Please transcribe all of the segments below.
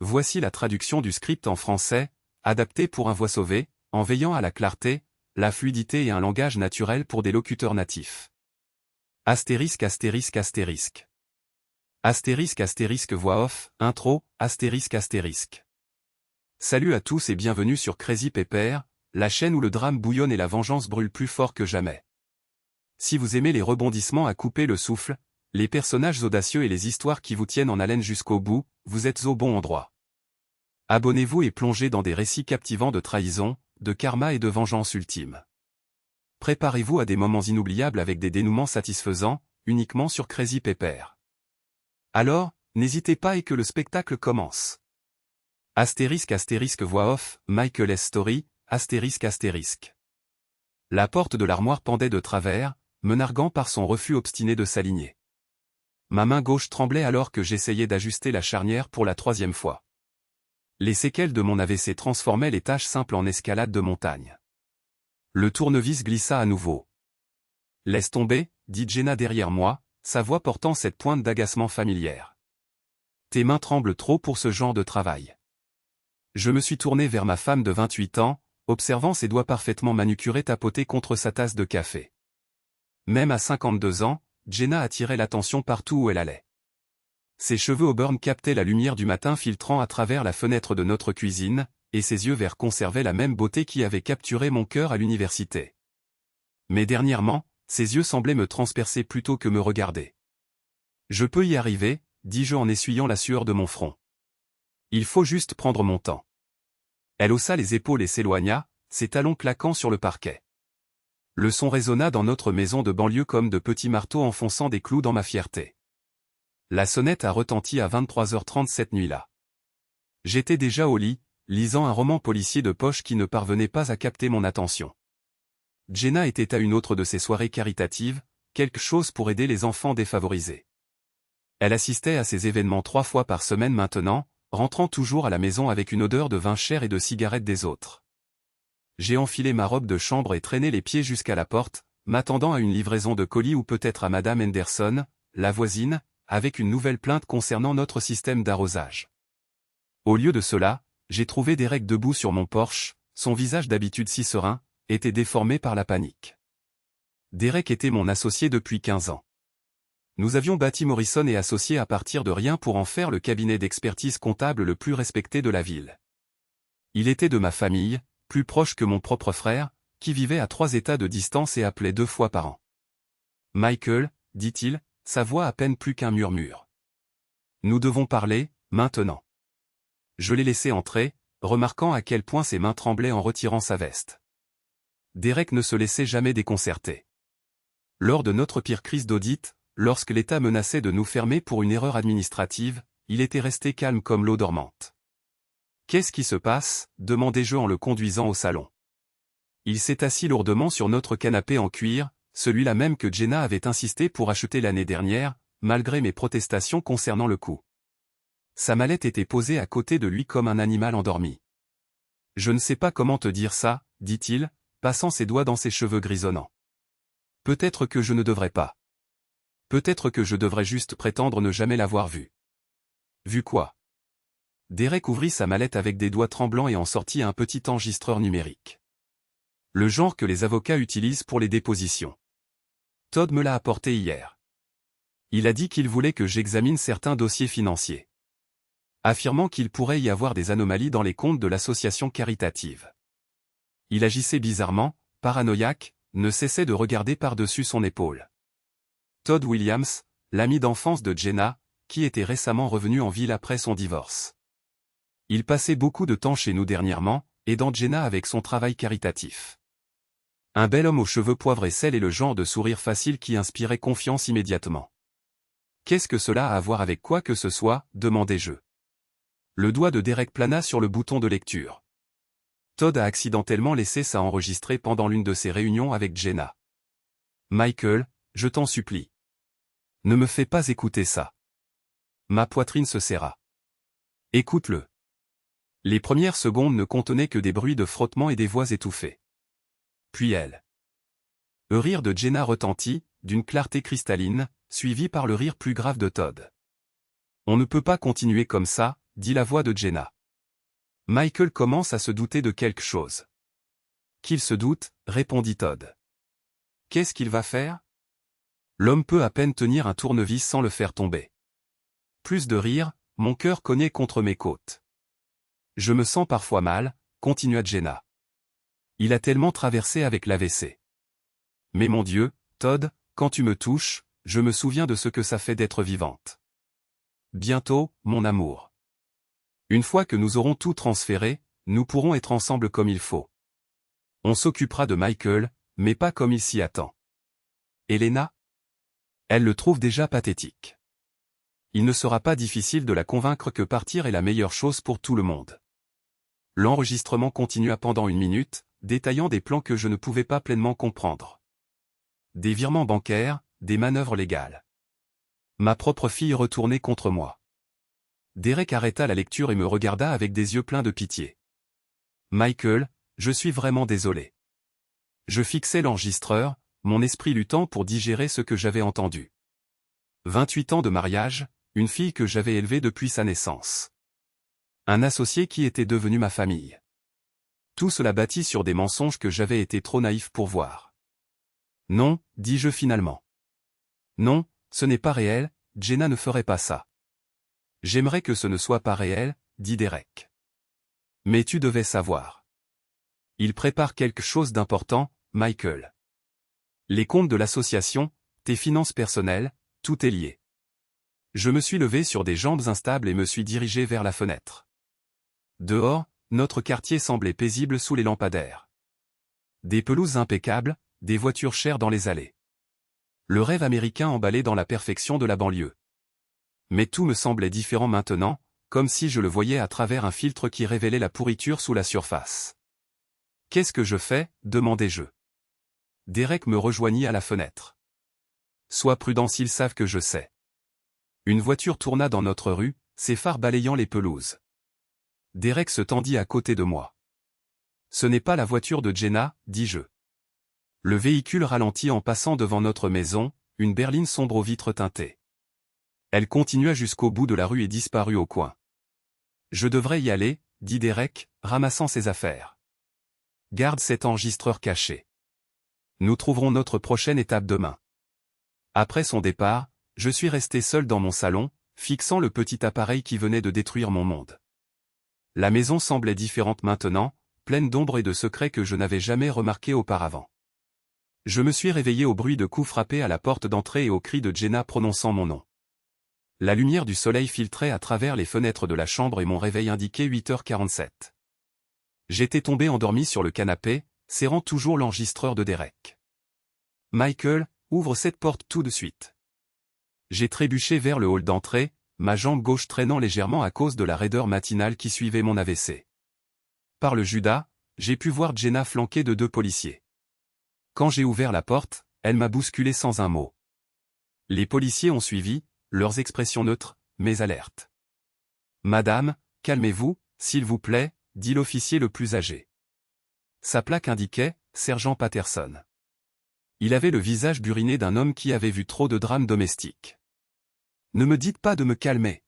Voici la traduction du script en français, adapté pour un voix sauvé, en veillant à la clarté, la fluidité et un langage naturel pour des locuteurs natifs. Astérisque astérisque astérisque. Astérisque astérisque voix off, intro, astérisque astérisque. Salut à tous et bienvenue sur Crazy Pepper, la chaîne où le drame bouillonne et la vengeance brûle plus fort que jamais. Si vous aimez les rebondissements à couper le souffle, les personnages audacieux et les histoires qui vous tiennent en haleine jusqu'au bout, vous êtes au bon endroit. Abonnez-vous et plongez dans des récits captivants de trahison, de karma et de vengeance ultime. Préparez-vous à des moments inoubliables avec des dénouements satisfaisants, uniquement sur Crazy Pepper. Alors, n'hésitez pas et que le spectacle commence. Astérisque astérisque voix off, Michael S. Story, astérisque astérisque. La porte de l'armoire pendait de travers, me narguant par son refus obstiné de s'aligner. Ma main gauche tremblait alors que j'essayais d'ajuster la charnière pour la 3e fois. Les séquelles de mon AVC transformaient les tâches simples en escalade de montagne. Le tournevis glissa à nouveau. « Laisse tomber » dit Jenna derrière moi, sa voix portant cette pointe d'agacement familière. « Tes mains tremblent trop pour ce genre de travail. » Je me suis tourné vers ma femme de 28 ans, observant ses doigts parfaitement manucurés tapoter contre sa tasse de café. Même à 52 ans, Jenna attirait l'attention partout où elle allait. Ses cheveux auburn captaient la lumière du matin filtrant à travers la fenêtre de notre cuisine, et ses yeux verts conservaient la même beauté qui avait capturé mon cœur à l'université. Mais dernièrement, ses yeux semblaient me transpercer plutôt que me regarder. « Je peux y arriver » dis-je en essuyant la sueur de mon front. « Il faut juste prendre mon temps. » Elle haussa les épaules et s'éloigna, ses talons claquant sur le parquet. Le son résonna dans notre maison de banlieue comme de petits marteaux enfonçant des clous dans ma fierté. La sonnette a retenti à 23h30 cette nuit-là. J'étais déjà au lit, lisant un roman policier de poche qui ne parvenait pas à capter mon attention. Jenna était à une autre de ses soirées caritatives, quelque chose pour aider les enfants défavorisés. Elle assistait à ces événements 3 fois par semaine maintenant, rentrant toujours à la maison avec une odeur de vin cher et de cigarettes des autres. J'ai enfilé ma robe de chambre et traîné les pieds jusqu'à la porte, m'attendant à une livraison de colis ou peut-être à Madame Henderson, la voisine, avec une nouvelle plainte concernant notre système d'arrosage. Au lieu de cela, j'ai trouvé Derek debout sur mon porche, son visage d'habitude si serein, était déformé par la panique. Derek était mon associé depuis 15 ans. Nous avions bâti Morrison et Associés à partir de rien pour en faire le cabinet d'expertise comptable le plus respecté de la ville. Il était de ma famille, plus proche que mon propre frère, qui vivait à 3 états de distance et appelait 2 fois par an. « Michael » dit-il, sa voix à peine plus qu'un murmure. « Nous devons parler, maintenant. » Je l'ai laissé entrer, remarquant à quel point ses mains tremblaient en retirant sa veste. Derek ne se laissait jamais déconcerter. Lors de notre pire crise d'audit, lorsque l'État menaçait de nous fermer pour une erreur administrative, il était resté calme comme l'eau dormante. « Qu'est-ce qui se passe » demandai-je en le conduisant au salon. Il s'est assis lourdement sur notre canapé en cuir, celui-là même que Jenna avait insisté pour acheter l'année dernière, malgré mes protestations concernant le coût. Sa mallette était posée à côté de lui comme un animal endormi. « Je ne sais pas comment te dire ça » dit-il, passant ses doigts dans ses cheveux grisonnants. « Peut-être que je ne devrais pas. Peut-être que je devrais juste prétendre ne jamais l'avoir vu. » Vu quoi? Derek ouvrit sa mallette avec des doigts tremblants et en sortit un petit enregistreur numérique. Le genre que les avocats utilisent pour les dépositions. Todd me l'a apporté hier. Il a dit qu'il voulait que j'examine certains dossiers financiers. Affirmant qu'il pourrait y avoir des anomalies dans les comptes de l'association caritative. Il agissait bizarrement, paranoïaque, ne cessait de regarder par-dessus son épaule. Todd Williams, l'ami d'enfance de Jenna, qui était récemment revenu en ville après son divorce. Il passait beaucoup de temps chez nous dernièrement, aidant Jenna avec son travail caritatif. Un bel homme aux cheveux poivre et sel et le genre de sourire facile qui inspirait confiance immédiatement. « Qu'est-ce que cela a à voir avec quoi que ce soit » demandai-je. Le doigt de Derek plana sur le bouton de lecture. Todd a accidentellement laissé ça enregistrer pendant l'une de ses réunions avec Jenna. « Michael, je t'en supplie. Ne me fais pas écouter ça. » Ma poitrine se serra. « Écoute-le. » Les premières secondes ne contenaient que des bruits de frottement et des voix étouffées. Puis elle. Le rire de Jenna retentit, d'une clarté cristalline, suivi par le rire plus grave de Todd. « On ne peut pas continuer comme ça » dit la voix de Jenna. Michael commence à se douter de quelque chose. Qu'il se doute, répondit Todd. Qu'est-ce qu'il va faire? L'homme peut à peine tenir un tournevis sans le faire tomber. Plus de rire, mon cœur cognait contre mes côtes. Je me sens parfois mal, continua Jenna. Il a tellement traversé avec l'AVC. Mais mon Dieu, Todd, quand tu me touches, je me souviens de ce que ça fait d'être vivante. Bientôt, mon amour. Une fois que nous aurons tout transféré, nous pourrons être ensemble comme il faut. On s'occupera de Michael, mais pas comme il s'y attend. Elena? Elle le trouve déjà pathétique. Il ne sera pas difficile de la convaincre que partir est la meilleure chose pour tout le monde. L'enregistrement continua pendant 1 minute, détaillant des plans que je ne pouvais pas pleinement comprendre. Des virements bancaires, des manœuvres légales. Ma propre fille retournée contre moi. Derek arrêta la lecture et me regarda avec des yeux pleins de pitié. Michael, je suis vraiment désolé. Je fixais l'enregistreur, mon esprit luttant pour digérer ce que j'avais entendu. 28 ans de mariage, une fille que j'avais élevée depuis sa naissance. Un associé qui était devenu ma famille. Tout cela bâti sur des mensonges que j'avais été trop naïf pour voir. Non, dis-je finalement. Non, ce n'est pas réel, Jenna ne ferait pas ça. J'aimerais que ce ne soit pas réel, dit Derek. Mais tu devais savoir. Il prépare quelque chose d'important, Michael. Les comptes de l'association, tes finances personnelles, tout est lié. Je me suis levé sur des jambes instables et me suis dirigé vers la fenêtre. Dehors, notre quartier semblait paisible sous les lampadaires. Des pelouses impeccables, des voitures chères dans les allées. Le rêve américain emballé dans la perfection de la banlieue. Mais tout me semblait différent maintenant, comme si je le voyais à travers un filtre qui révélait la pourriture sous la surface. Qu'est-ce que je fais? Demandai-je. Derek me rejoignit à la fenêtre. Sois prudent, s'ils savent que je sais. Une voiture tourna dans notre rue, ses phares balayant les pelouses. Derek se tendit à côté de moi. Ce n'est pas la voiture de Jenna, dis-je. Le véhicule ralentit en passant devant notre maison, une berline sombre aux vitres teintées. Elle continua jusqu'au bout de la rue et disparut au coin. Je devrais y aller, dit Derek, ramassant ses affaires. Garde cet enregistreur caché. Nous trouverons notre prochaine étape demain. Après son départ, je suis resté seul dans mon salon, fixant le petit appareil qui venait de détruire mon monde. La maison semblait différente maintenant, pleine d'ombre et de secrets que je n'avais jamais remarqués auparavant. Je me suis réveillé au bruit de coups frappés à la porte d'entrée et au cri de Jenna prononçant mon nom. La lumière du soleil filtrait à travers les fenêtres de la chambre et mon réveil indiquait 8h47. J'étais tombé endormi sur le canapé, serrant toujours l'enregistreur de Derek. Michael, ouvre cette porte tout de suite. J'ai trébuché vers le hall d'entrée, ma jambe gauche traînant légèrement à cause de la raideur matinale qui suivait mon AVC. Par le Judas, j'ai pu voir Jenna flanquée de 2 policiers. Quand j'ai ouvert la porte, elle m'a bousculé sans un mot. Les policiers ont suivi, leurs expressions neutres, mais alertes. Madame, calmez-vous, s'il vous plaît, dit l'officier le plus âgé. Sa plaque indiquait « Sergent Patterson ». Il avait le visage buriné d'un homme qui avait vu trop de drames domestiques. Ne me dites pas de me calmer.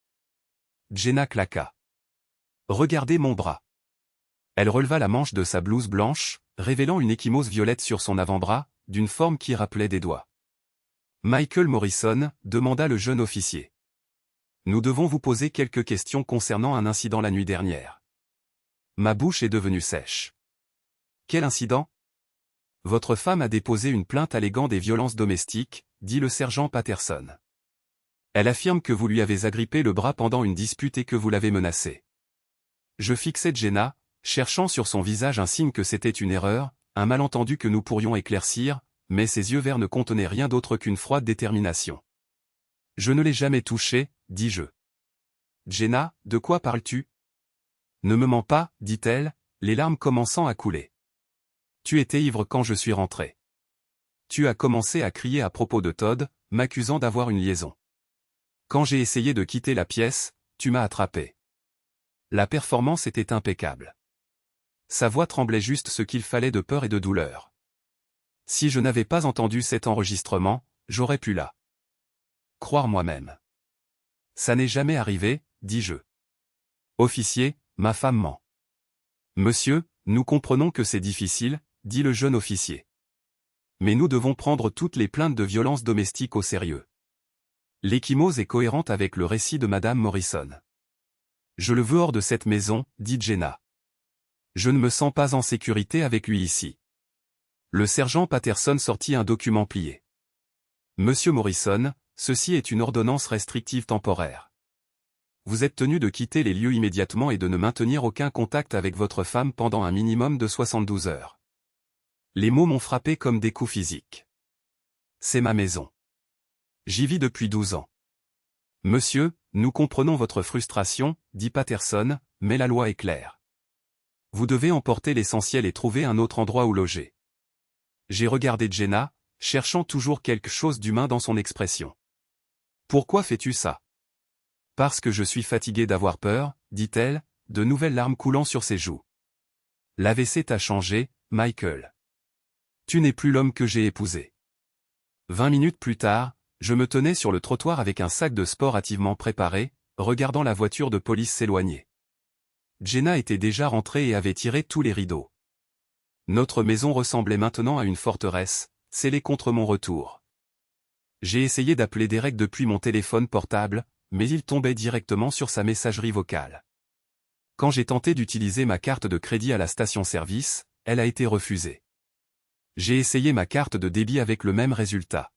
Jenna claqua. Regardez mon bras. Elle releva la manche de sa blouse blanche, révélant une ecchymose violette sur son avant-bras, d'une forme qui rappelait des doigts. Michael Morrison, demanda le jeune officier. Nous devons vous poser quelques questions concernant un incident la nuit dernière. Ma bouche est devenue sèche. Quel incident? Votre femme a déposé une plainte alléguant des violences domestiques, dit le sergent Patterson. Elle affirme que vous lui avez agrippé le bras pendant une dispute et que vous l'avez menacée. Je fixai Jenna, cherchant sur son visage un signe que c'était une erreur, un malentendu que nous pourrions éclaircir, mais ses yeux verts ne contenaient rien d'autre qu'une froide détermination. Je ne l'ai jamais touché, dis-je. Jenna, de quoi parles-tu? Ne me mens pas, dit-elle, les larmes commençant à couler. Tu étais ivre quand je suis rentré. Tu as commencé à crier à propos de Todd, m'accusant d'avoir une liaison. Quand j'ai essayé de quitter la pièce, tu m'as attrapé. La performance était impeccable. Sa voix tremblait juste ce qu'il fallait de peur et de douleur. Si je n'avais pas entendu cet enregistrement, j'aurais pu la croire moi-même. Ça n'est jamais arrivé, dis-je. Officier, ma femme ment. Monsieur, nous comprenons que c'est difficile, dit le jeune officier. Mais nous devons prendre toutes les plaintes de violence domestique au sérieux. L'ecchymose est cohérente avec le récit de Madame Morrison. Je le veux hors de cette maison, dit Jenna. Je ne me sens pas en sécurité avec lui ici. Le sergent Patterson sortit un document plié. Monsieur Morrison, ceci est une ordonnance restrictive temporaire. Vous êtes tenu de quitter les lieux immédiatement et de ne maintenir aucun contact avec votre femme pendant un minimum de 72 heures. Les mots m'ont frappé comme des coups physiques. C'est ma maison. J'y vis depuis 12 ans. Monsieur, nous comprenons votre frustration, dit Patterson, mais la loi est claire. Vous devez emporter l'essentiel et trouver un autre endroit où loger. J'ai regardé Jenna, cherchant toujours quelque chose d'humain dans son expression. Pourquoi fais-tu ça? Parce que je suis fatiguée d'avoir peur, dit-elle, de nouvelles larmes coulant sur ses joues. L'AVC t'a changé, Michael. Tu n'es plus l'homme que j'ai épousé. 20 minutes plus tard, je me tenais sur le trottoir avec un sac de sport hâtivement préparé, regardant la voiture de police s'éloigner. Jenna était déjà rentrée et avait tiré tous les rideaux. Notre maison ressemblait maintenant à une forteresse, scellée contre mon retour. J'ai essayé d'appeler Derek depuis mon téléphone portable, mais il tombait directement sur sa messagerie vocale. Quand j'ai tenté d'utiliser ma carte de crédit à la station-service, elle a été refusée. J'ai essayé ma carte de débit avec le même résultat.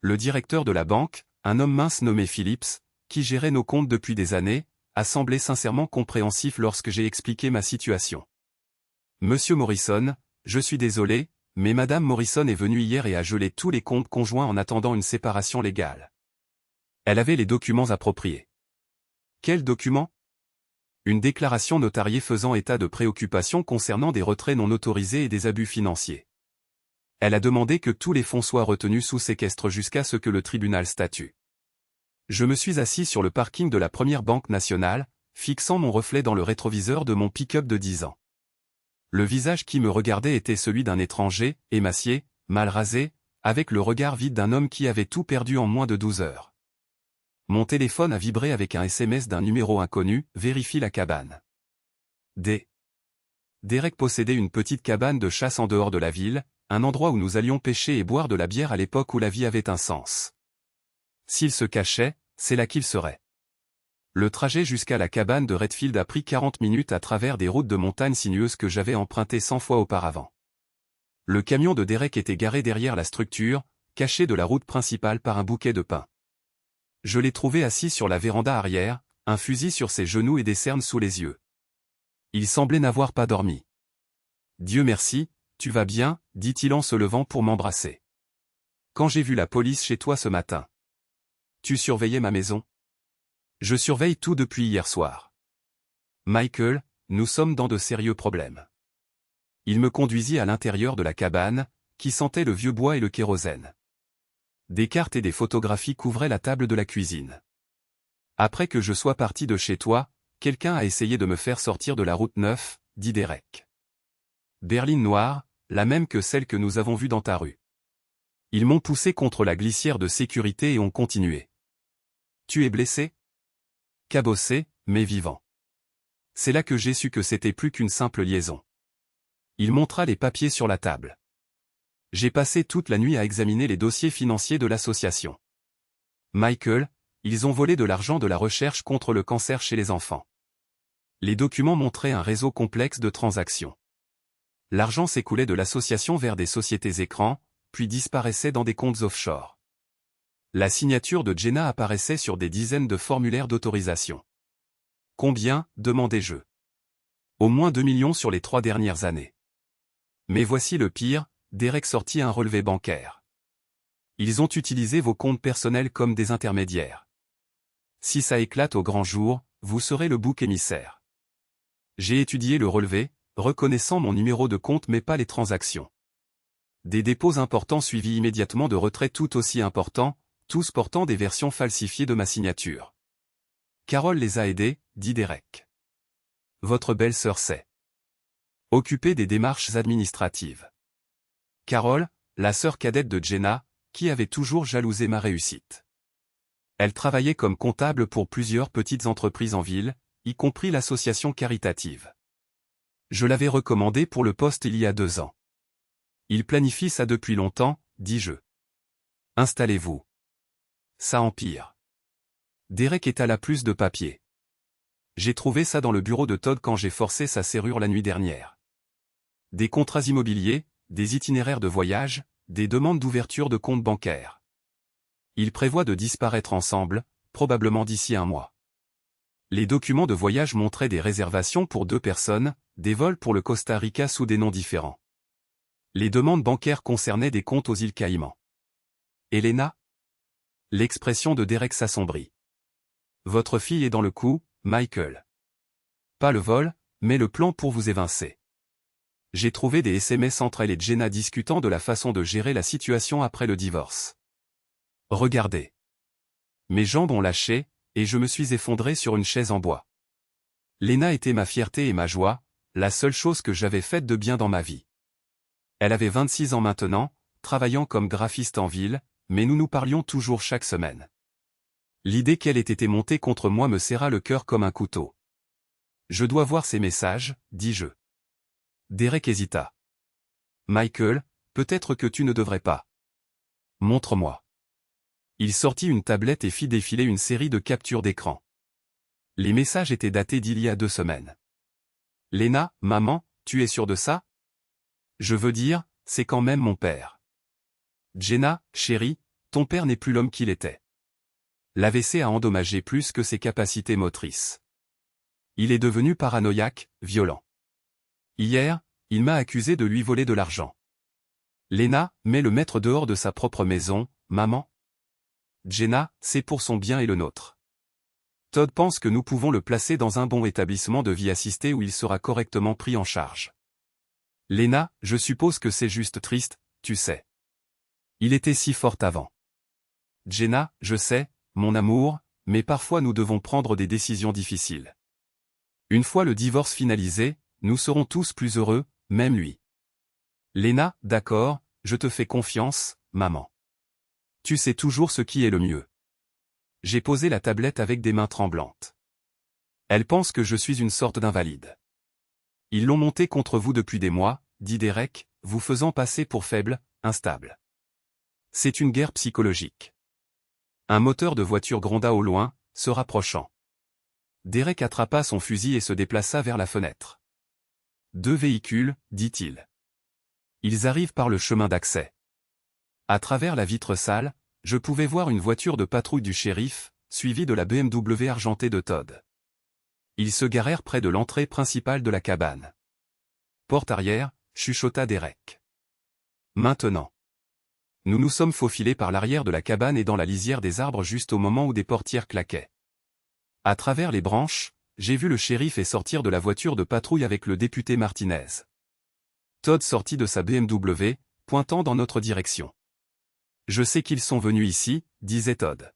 Le directeur de la banque, un homme mince nommé Phillips, qui gérait nos comptes depuis des années, a semblé sincèrement compréhensif lorsque j'ai expliqué ma situation. Monsieur Morrison, je suis désolé, mais Madame Morrison est venue hier et a gelé tous les comptes conjoints en attendant une séparation légale. Elle avait les documents appropriés. Quels documents? Une déclaration notariée faisant état de préoccupations concernant des retraits non autorisés et des abus financiers. Elle a demandé que tous les fonds soient retenus sous séquestre jusqu'à ce que le tribunal statue. Je me suis assis sur le parking de la Première Banque Nationale, fixant mon reflet dans le rétroviseur de mon pick-up de 10 ans. Le visage qui me regardait était celui d'un étranger, émacié, mal rasé, avec le regard vide d'un homme qui avait tout perdu en moins de 12 heures. Mon téléphone a vibré avec un SMS d'un numéro inconnu, vérifie la cabane. Derek possédait une petite cabane de chasse en dehors de la ville, un endroit où nous allions pêcher et boire de la bière à l'époque où la vie avait un sens. S'il se cachait, c'est là qu'il serait. Le trajet jusqu'à la cabane de Redfield a pris 40 minutes à travers des routes de montagne sinueuses que j'avais empruntées 100 fois auparavant. Le camion de Derek était garé derrière la structure, caché de la route principale par un bouquet de pins. Je l'ai trouvé assis sur la véranda arrière, un fusil sur ses genoux et des cernes sous les yeux. Il semblait n'avoir pas dormi. « Dieu merci, tu vas bien » dit-il en se levant pour m'embrasser. « Quand j'ai vu la police chez toi ce matin. Tu surveillais ma maison? Je surveille tout depuis hier soir. Michael, nous sommes dans de sérieux problèmes. » Il me conduisit à l'intérieur de la cabane, qui sentait le vieux bois et le kérosène. Des cartes et des photographies couvraient la table de la cuisine. Après que je sois parti de chez toi, quelqu'un a essayé de me faire sortir de la route 9, dit Derek. Berline noire, la même que celle que nous avons vue dans ta rue. Ils m'ont poussé contre la glissière de sécurité et ont continué. Tu es blessé? Cabossé, mais vivant. C'est là que j'ai su que c'était plus qu'une simple liaison. Il montra les papiers sur la table. J'ai passé toute la nuit à examiner les dossiers financiers de l'association. Michael, ils ont volé de l'argent de la recherche contre le cancer chez les enfants. Les documents montraient un réseau complexe de transactions. L'argent s'écoulait de l'association vers des sociétés écrans, puis disparaissait dans des comptes offshore. La signature de Jenna apparaissait sur des dizaines de formulaires d'autorisation. Combien, demandai-je. Au moins 2 millions sur les 3 dernières années. Mais voici le pire, Derek sortit un relevé bancaire. Ils ont utilisé vos comptes personnels comme des intermédiaires. Si ça éclate au grand jour, vous serez le bouc émissaire. J'ai étudié le relevé, reconnaissant mon numéro de compte mais pas les transactions. Des dépôts importants suivis immédiatement de retraits tout aussi importants, tous portant des versions falsifiées de ma signature. Carole les a aidés, dit Derek. Votre belle-sœur s'est occupée des démarches administratives. Carole, la sœur cadette de Jenna, qui avait toujours jalousé ma réussite. Elle travaillait comme comptable pour plusieurs petites entreprises en ville, y compris l'association caritative. Je l'avais recommandé pour le poste il y a 2 ans. Il planifie ça depuis longtemps, dis-je. Installez-vous. Ça empire. Derek étala plus de papier. J'ai trouvé ça dans le bureau de Todd quand j'ai forcé sa serrure la nuit dernière. Des contrats immobiliers, des itinéraires de voyage, des demandes d'ouverture de compte bancaire. Ils prévoient de disparaître ensemble, probablement d'ici 1 mois. Les documents de voyage montraient des réservations pour 2 personnes, des vols pour le Costa Rica sous des noms différents. Les demandes bancaires concernaient des comptes aux îles Caïmans. Elena? L'expression de Derek s'assombrit. Votre fille est dans le coup, Michael. Pas le vol, mais le plan pour vous évincer. J'ai trouvé des SMS entre elle et Jenna discutant de la façon de gérer la situation après le divorce. Regardez. Mes jambes ont lâché, et je me suis effondré sur une chaise en bois. Lena était ma fierté et ma joie, la seule chose que j'avais faite de bien dans ma vie. Elle avait 26 ans maintenant, travaillant comme graphiste en ville, mais nous nous parlions toujours chaque semaine. L'idée qu'elle ait été montée contre moi me serra le cœur comme un couteau. Je dois voir ces messages, dis-je. Derek hésita. Michael, peut-être que tu ne devrais pas. Montre-moi. Il sortit une tablette et fit défiler une série de captures d'écran. Les messages étaient datés d'il y a 2 semaines. Lena, maman, tu es sûre de ça? Je veux dire, c'est quand même mon père. Jenna, chérie, ton père n'est plus l'homme qu'il était. L'AVC a endommagé plus que ses capacités motrices. Il est devenu paranoïaque, violent. Hier, il m'a accusé de lui voler de l'argent. Lena, mets le mettre dehors de sa propre maison, maman. Jenna, c'est pour son bien et le nôtre. Todd pense que nous pouvons le placer dans un bon établissement de vie assistée où il sera correctement pris en charge. Lena, je suppose que c'est juste triste, tu sais. Il était si fort avant. Jenna, je sais, mon amour, mais parfois nous devons prendre des décisions difficiles. Une fois le divorce finalisé, nous serons tous plus heureux, même lui. Lena, d'accord, je te fais confiance, maman. Tu sais toujours ce qui est le mieux. J'ai posé la tablette avec des mains tremblantes. Elle pense que je suis une sorte d'invalide. Ils l'ont monté contre vous depuis des mois, dit Derek, vous faisant passer pour faible, instable. C'est une guerre psychologique. Un moteur de voiture gronda au loin, se rapprochant. Derek attrapa son fusil et se déplaça vers la fenêtre. 2 véhicules, dit-il. Ils arrivent par le chemin d'accès. À travers la vitre sale, je pouvais voir une voiture de patrouille du shérif, suivie de la BMW argentée de Todd. Ils se garèrent près de l'entrée principale de la cabane. Porte arrière, chuchota Derek. Maintenant. Nous nous sommes faufilés par l'arrière de la cabane et dans la lisière des arbres juste au moment où des portières claquaient. À travers les branches, j'ai vu le shérif et sortir de la voiture de patrouille avec le député Martinez. Todd sortit de sa BMW, pointant dans notre direction. Je sais qu'ils sont venus ici, disait Todd.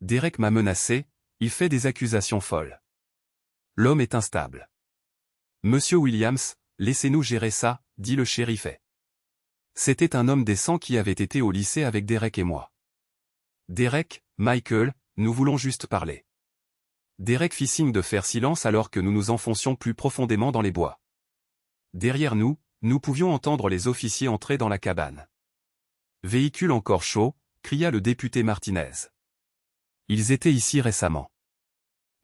Derek m'a menacé, il fait des accusations folles. L'homme est instable. Monsieur Williams, laissez-nous gérer ça, dit le shérif. C'était un homme décent qui avait été au lycée avec Derek et moi. Derek, Michael, nous voulons juste parler. Derek fit signe de faire silence alors que nous nous enfoncions plus profondément dans les bois. Derrière nous, nous pouvions entendre les officiers entrer dans la cabane. Véhicule encore chaud, cria le député Martinez. Ils étaient ici récemment.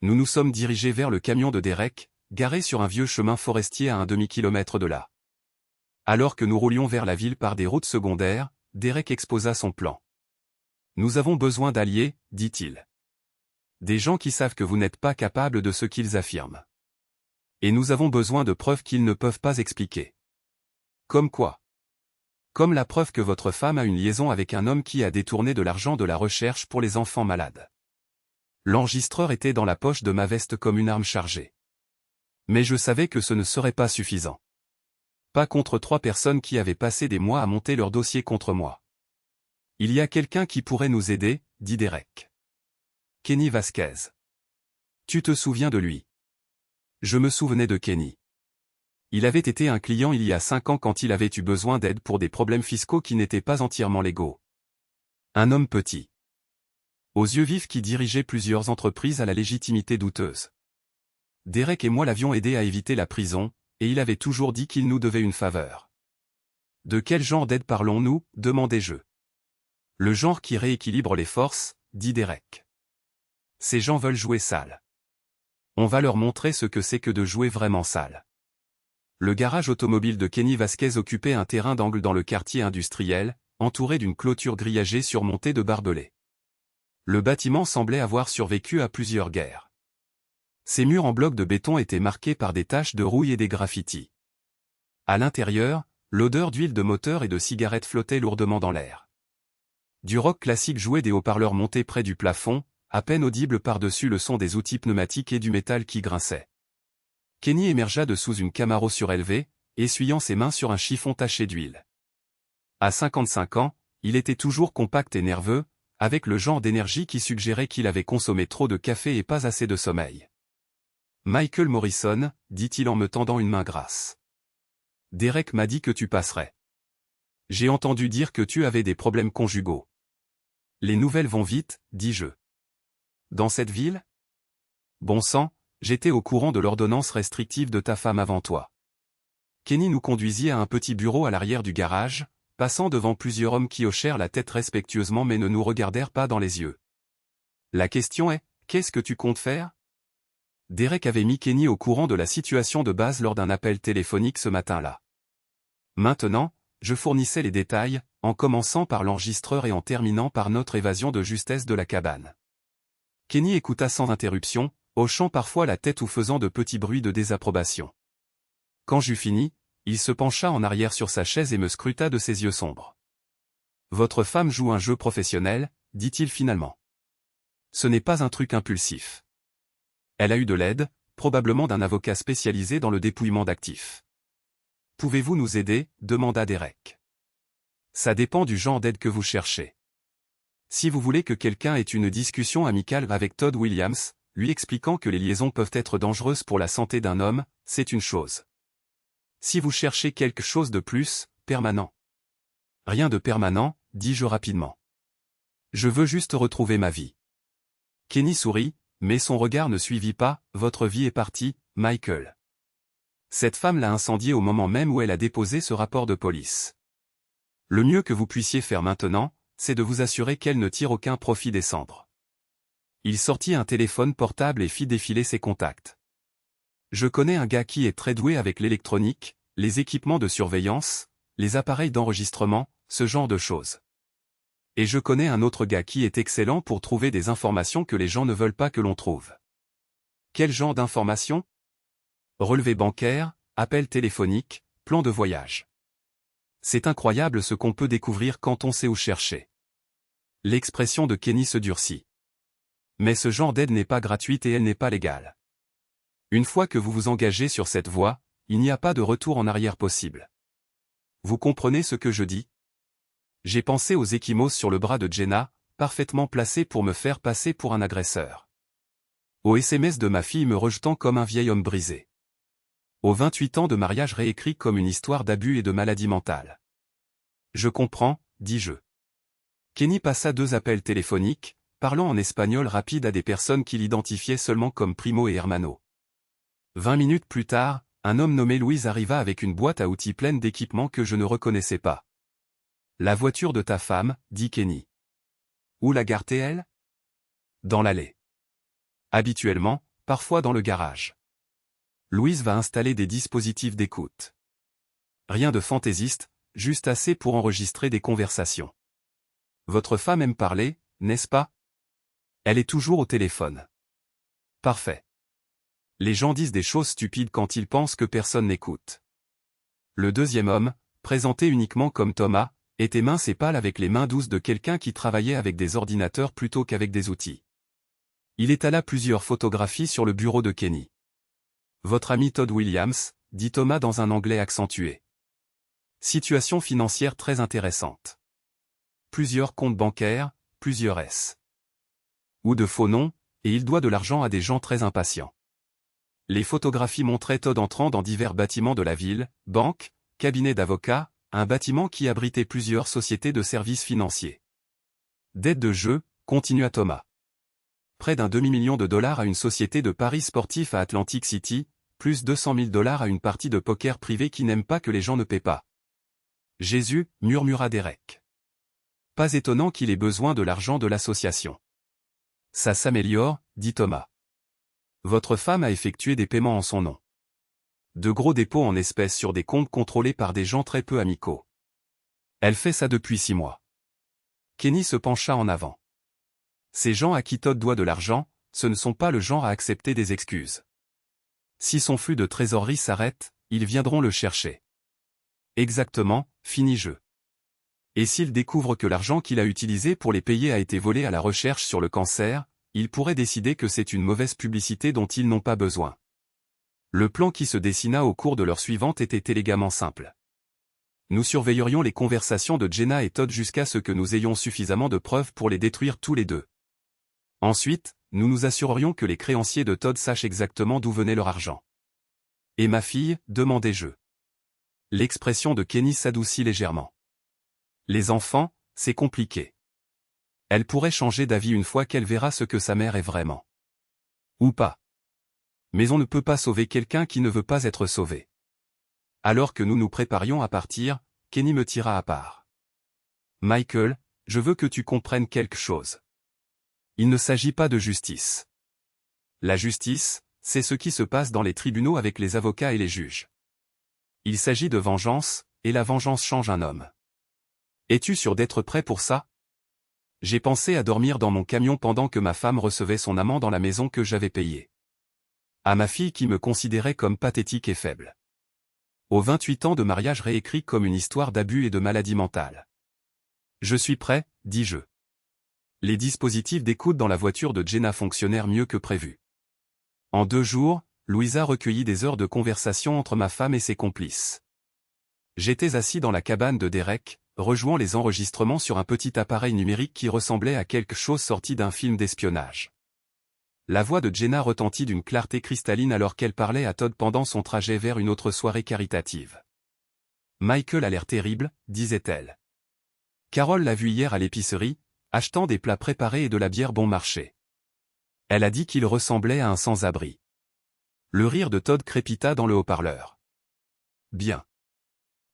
Nous nous sommes dirigés vers le camion de Derek, garé sur un vieux chemin forestier à un demi-kilomètre de là. Alors que nous roulions vers la ville par des routes secondaires, Derek exposa son plan. Nous avons besoin d'alliés, dit-il. Des gens qui savent que vous n'êtes pas capable de ce qu'ils affirment. Et nous avons besoin de preuves qu'ils ne peuvent pas expliquer. Comme quoi? Comme la preuve que votre femme a une liaison avec un homme qui a détourné de l'argent de la recherche pour les enfants malades. L'enregistreur était dans la poche de ma veste comme une arme chargée. Mais je savais que ce ne serait pas suffisant. Pas contre 3 personnes qui avaient passé des mois à monter leur dossier contre moi. Il y a quelqu'un qui pourrait nous aider, dit Derek. Kenny Vasquez. Tu te souviens de lui? Je me souvenais de Kenny. Il avait été un client il y a 5 ans quand il avait eu besoin d'aide pour des problèmes fiscaux qui n'étaient pas entièrement légaux. Un homme petit. Aux yeux vifs qui dirigeait plusieurs entreprises à la légitimité douteuse. Derek et moi l'avions aidé à éviter la prison, et il avait toujours dit qu'il nous devait une faveur. De quel genre d'aide parlons-nous, demandai-je. Le genre qui rééquilibre les forces, dit Derek. Ces gens veulent jouer sale. On va leur montrer ce que c'est que de jouer vraiment sale. Le garage automobile de Kenny Vasquez occupait un terrain d'angle dans le quartier industriel, entouré d'une clôture grillagée surmontée de barbelés. Le bâtiment semblait avoir survécu à plusieurs guerres. Ses murs en blocs de béton étaient marqués par des taches de rouille et des graffitis. À l'intérieur, l'odeur d'huile de moteur et de cigarettes flottait lourdement dans l'air. Du rock classique jouait des haut-parleurs montés près du plafond, à peine audibles par-dessus le son des outils pneumatiques et du métal qui grinçait. Kenny émergea de sous une Camaro surélevée, essuyant ses mains sur un chiffon taché d'huile. À 55 ans, il était toujours compact et nerveux, avec le genre d'énergie qui suggérait qu'il avait consommé trop de café et pas assez de sommeil. Michael Morrison, dit-il en me tendant une main grasse. Derek m'a dit que tu passerais. J'ai entendu dire que tu avais des problèmes conjugaux. Les nouvelles vont vite, dis-je. Dans cette ville? Bon sang, j'étais au courant de l'ordonnance restrictive de ta femme avant toi. Kenny nous conduisit à un petit bureau à l'arrière du garage, passant devant plusieurs hommes qui hochèrent la tête respectueusement mais ne nous regardèrent pas dans les yeux. La question est, qu'est-ce que tu comptes faire? Derek avait mis Kenny au courant de la situation de base lors d'un appel téléphonique ce matin-là. Maintenant, je fournissais les détails, en commençant par l'enregistreur et en terminant par notre évasion de justesse de la cabane. Kenny écouta sans interruption, hochant parfois la tête ou faisant de petits bruits de désapprobation. Quand j'eus fini, il se pencha en arrière sur sa chaise et me scruta de ses yeux sombres. « Votre femme joue un jeu professionnel, dit-il finalement. Ce n'est pas un truc impulsif. Elle a eu de l'aide, probablement d'un avocat spécialisé dans le dépouillement d'actifs. Pouvez-vous nous aider, demanda Derek. Ça dépend du genre d'aide que vous cherchez. Si vous voulez que quelqu'un ait une discussion amicale avec Todd Williams, lui expliquant que les liaisons peuvent être dangereuses pour la santé d'un homme, c'est une chose. Si vous cherchez quelque chose de plus, permanent. Rien de permanent, dis-je rapidement. Je veux juste retrouver ma vie. Kenny sourit, mais son regard ne suivit pas, votre vie est partie, Michael. Cette femme l'a incendié au moment même où elle a déposé ce rapport de police. Le mieux que vous puissiez faire maintenant, c'est de vous assurer qu'elle ne tire aucun profit des cendres. Il sortit un téléphone portable et fit défiler ses contacts. Je connais un gars qui est très doué avec l'électronique, les équipements de surveillance, les appareils d'enregistrement, ce genre de choses. Et je connais un autre gars qui est excellent pour trouver des informations que les gens ne veulent pas que l'on trouve. Quel genre d'informations? Relevé bancaire, appel téléphonique, plan de voyage. C'est incroyable ce qu'on peut découvrir quand on sait où chercher. L'expression de Kenny se durcit. Mais ce genre d'aide n'est pas gratuite et elle n'est pas légale. Une fois que vous vous engagez sur cette voie, il n'y a pas de retour en arrière possible. Vous comprenez ce que je dis? J'ai pensé aux ecchymoses sur le bras de Jenna, parfaitement placés pour me faire passer pour un agresseur. Aux SMS de ma fille me rejetant comme un vieil homme brisé. Aux 28 ans de mariage réécrit comme une histoire d'abus et de maladie mentale. Je comprends, dis-je. Kenny passa 2 appels téléphoniques, parlant en espagnol rapide à des personnes qu'il identifiait seulement comme Primo et Hermano. 20 minutes plus tard, un homme nommé Louise arriva avec une boîte à outils pleine d'équipements que je ne reconnaissais pas. La voiture de ta femme, dit Kenny. Où la garde-t-elle? Dans l'allée. Habituellement, parfois dans le garage. Louise va installer des dispositifs d'écoute. Rien de fantaisiste, juste assez pour enregistrer des conversations. Votre femme aime parler, n'est-ce pas? Elle est toujours au téléphone. Parfait. Les gens disent des choses stupides quand ils pensent que personne n'écoute. Le deuxième homme, présenté uniquement comme Thomas, était mince et pâle avec les mains douces de quelqu'un qui travaillait avec des ordinateurs plutôt qu'avec des outils. Il étala plusieurs photographies sur le bureau de Kenny. Votre ami Todd Williams, dit Thomas dans un anglais accentué. Situation financière très intéressante. Plusieurs comptes bancaires, plusieurs S. Ou de faux noms, et il doit de l'argent à des gens très impatients. Les photographies montraient Todd entrant dans divers bâtiments de la ville, banques, cabinets d'avocats, un bâtiment qui abritait plusieurs sociétés de services financiers. D'aide de jeu, continua Thomas. près d'un demi-million de dollars à une société de paris sportifs à Atlantic City, plus 200 000 dollars à une partie de poker privée qui n'aime pas que les gens ne paient pas. Jésus, murmura Derek. Pas étonnant qu'il ait besoin de l'argent de l'association. Ça s'améliore, dit Thomas. Votre femme a effectué des paiements en son nom. De gros dépôts en espèces sur des comptes contrôlés par des gens très peu amicaux. Elle fait ça depuis 6 mois. Kenny se pencha en avant. Ces gens à qui Todd doit de l'argent, ce ne sont pas le genre à accepter des excuses. Si son flux de trésorerie s'arrête, ils viendront le chercher. Exactement, fini-je. Et s'il découvre que l'argent qu'il a utilisé pour les payer a été volé à la recherche sur le cancer, il pourrait décider que c'est une mauvaise publicité dont ils n'ont pas besoin. Le plan qui se dessina au cours de l'heure suivante était élégamment simple. Nous surveillerions les conversations de Jenna et Todd jusqu'à ce que nous ayons suffisamment de preuves pour les détruire tous les deux. Ensuite, nous nous assurerions que les créanciers de Todd sachent exactement d'où venait leur argent. Et ma fille, demandai-je. L'expression de Kenny s'adoucit légèrement. Les enfants, c'est compliqué. Elle pourrait changer d'avis une fois qu'elle verra ce que sa mère est vraiment. Ou pas. Mais on ne peut pas sauver quelqu'un qui ne veut pas être sauvé. Alors que nous nous préparions à partir, Kenny me tira à part. Michael, je veux que tu comprennes quelque chose. Il ne s'agit pas de justice. La justice, c'est ce qui se passe dans les tribunaux avec les avocats et les juges. Il s'agit de vengeance, et la vengeance change un homme. Es-tu sûr d'être prêt pour ça? J'ai pensé à dormir dans mon camion pendant que ma femme recevait son amant dans la maison que j'avais payée. À ma fille qui me considérait comme pathétique et faible. Aux 28 ans de mariage réécrit comme une histoire d'abus et de maladie mentale. Je suis prêt, dis-je. Les dispositifs d'écoute dans la voiture de Jenna fonctionnèrent mieux que prévu. En 2 jours, Louisa recueillit des heures de conversation entre ma femme et ses complices. J'étais assis dans la cabane de Derek, rejouant les enregistrements sur un petit appareil numérique qui ressemblait à quelque chose sorti d'un film d'espionnage. La voix de Jenna retentit d'une clarté cristalline alors qu'elle parlait à Todd pendant son trajet vers une autre soirée caritative. Michael a l'air terrible, disait-elle. Carole l'a vu hier à l'épicerie, achetant des plats préparés et de la bière bon marché. Elle a dit qu'il ressemblait à un sans-abri. Le rire de Todd crépita dans le haut-parleur. Bien.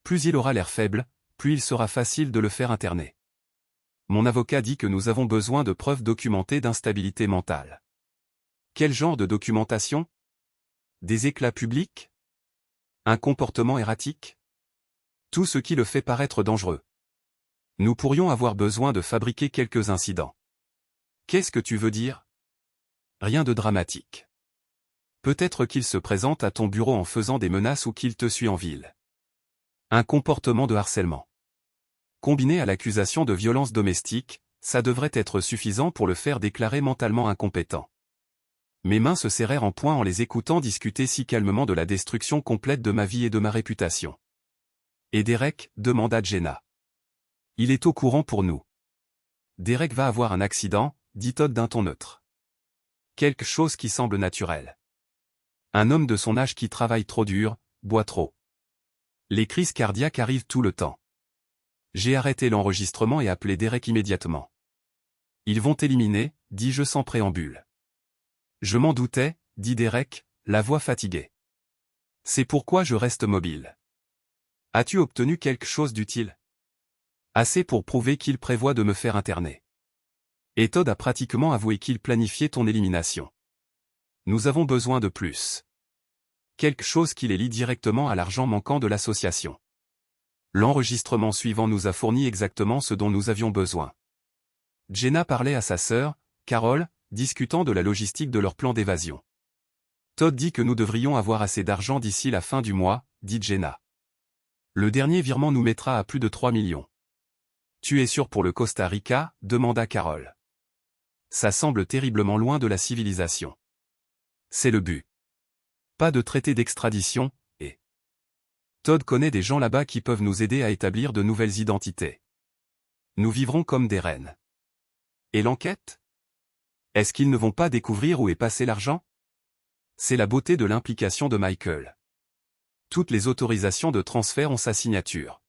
Plus il aura l'air faible, plus il sera facile de le faire interner. Mon avocat dit que nous avons besoin de preuves documentées d'instabilité mentale. Quel genre de documentation? Des éclats publics? Un comportement erratique? Tout ce qui le fait paraître dangereux. Nous pourrions avoir besoin de fabriquer quelques incidents. Qu'est-ce que tu veux dire? Rien de dramatique. Peut-être qu'il se présente à ton bureau en faisant des menaces ou qu'il te suit en ville. Un comportement de harcèlement. Combiné à l'accusation de violence domestique, ça devrait être suffisant pour le faire déclarer mentalement incompétent. Mes mains se serrèrent en poing en les écoutant discuter si calmement de la destruction complète de ma vie et de ma réputation. Et Derek, demanda Jenna. Il est au courant pour nous. Derek va avoir un accident, dit Todd d'un ton neutre. Quelque chose qui semble naturel. Un homme de son âge qui travaille trop dur, boit trop. Les crises cardiaques arrivent tout le temps. J'ai arrêté l'enregistrement et appelé Derek immédiatement. Ils vont éliminer, dis-je sans préambule. Je m'en doutais, dit Derek, la voix fatiguée. C'est pourquoi je reste mobile. As-tu obtenu quelque chose d'utile? Assez pour prouver qu'il prévoit de me faire interner. Et Todd a pratiquement avoué qu'il planifiait ton élimination. Nous avons besoin de plus. Quelque chose qui les lie directement à l'argent manquant de l'association. L'enregistrement suivant nous a fourni exactement ce dont nous avions besoin. Jenna parlait à sa sœur, Carole, discutant de la logistique de leur plan d'évasion. Todd dit que nous devrions avoir assez d'argent d'ici la fin du mois, dit Jenna. Le dernier virement nous mettra à plus de 3 millions. Tu es sûr pour le Costa Rica? Demanda Carole. Ça semble terriblement loin de la civilisation. C'est le but. Pas de traité d'extradition, et Todd connaît des gens là-bas qui peuvent nous aider à établir de nouvelles identités. Nous vivrons comme des reines. Et l'enquête? Est-ce qu'ils ne vont pas découvrir où est passé l'argent? C'est la beauté de l'implication de Michael. Toutes les autorisations de transfert ont sa signature.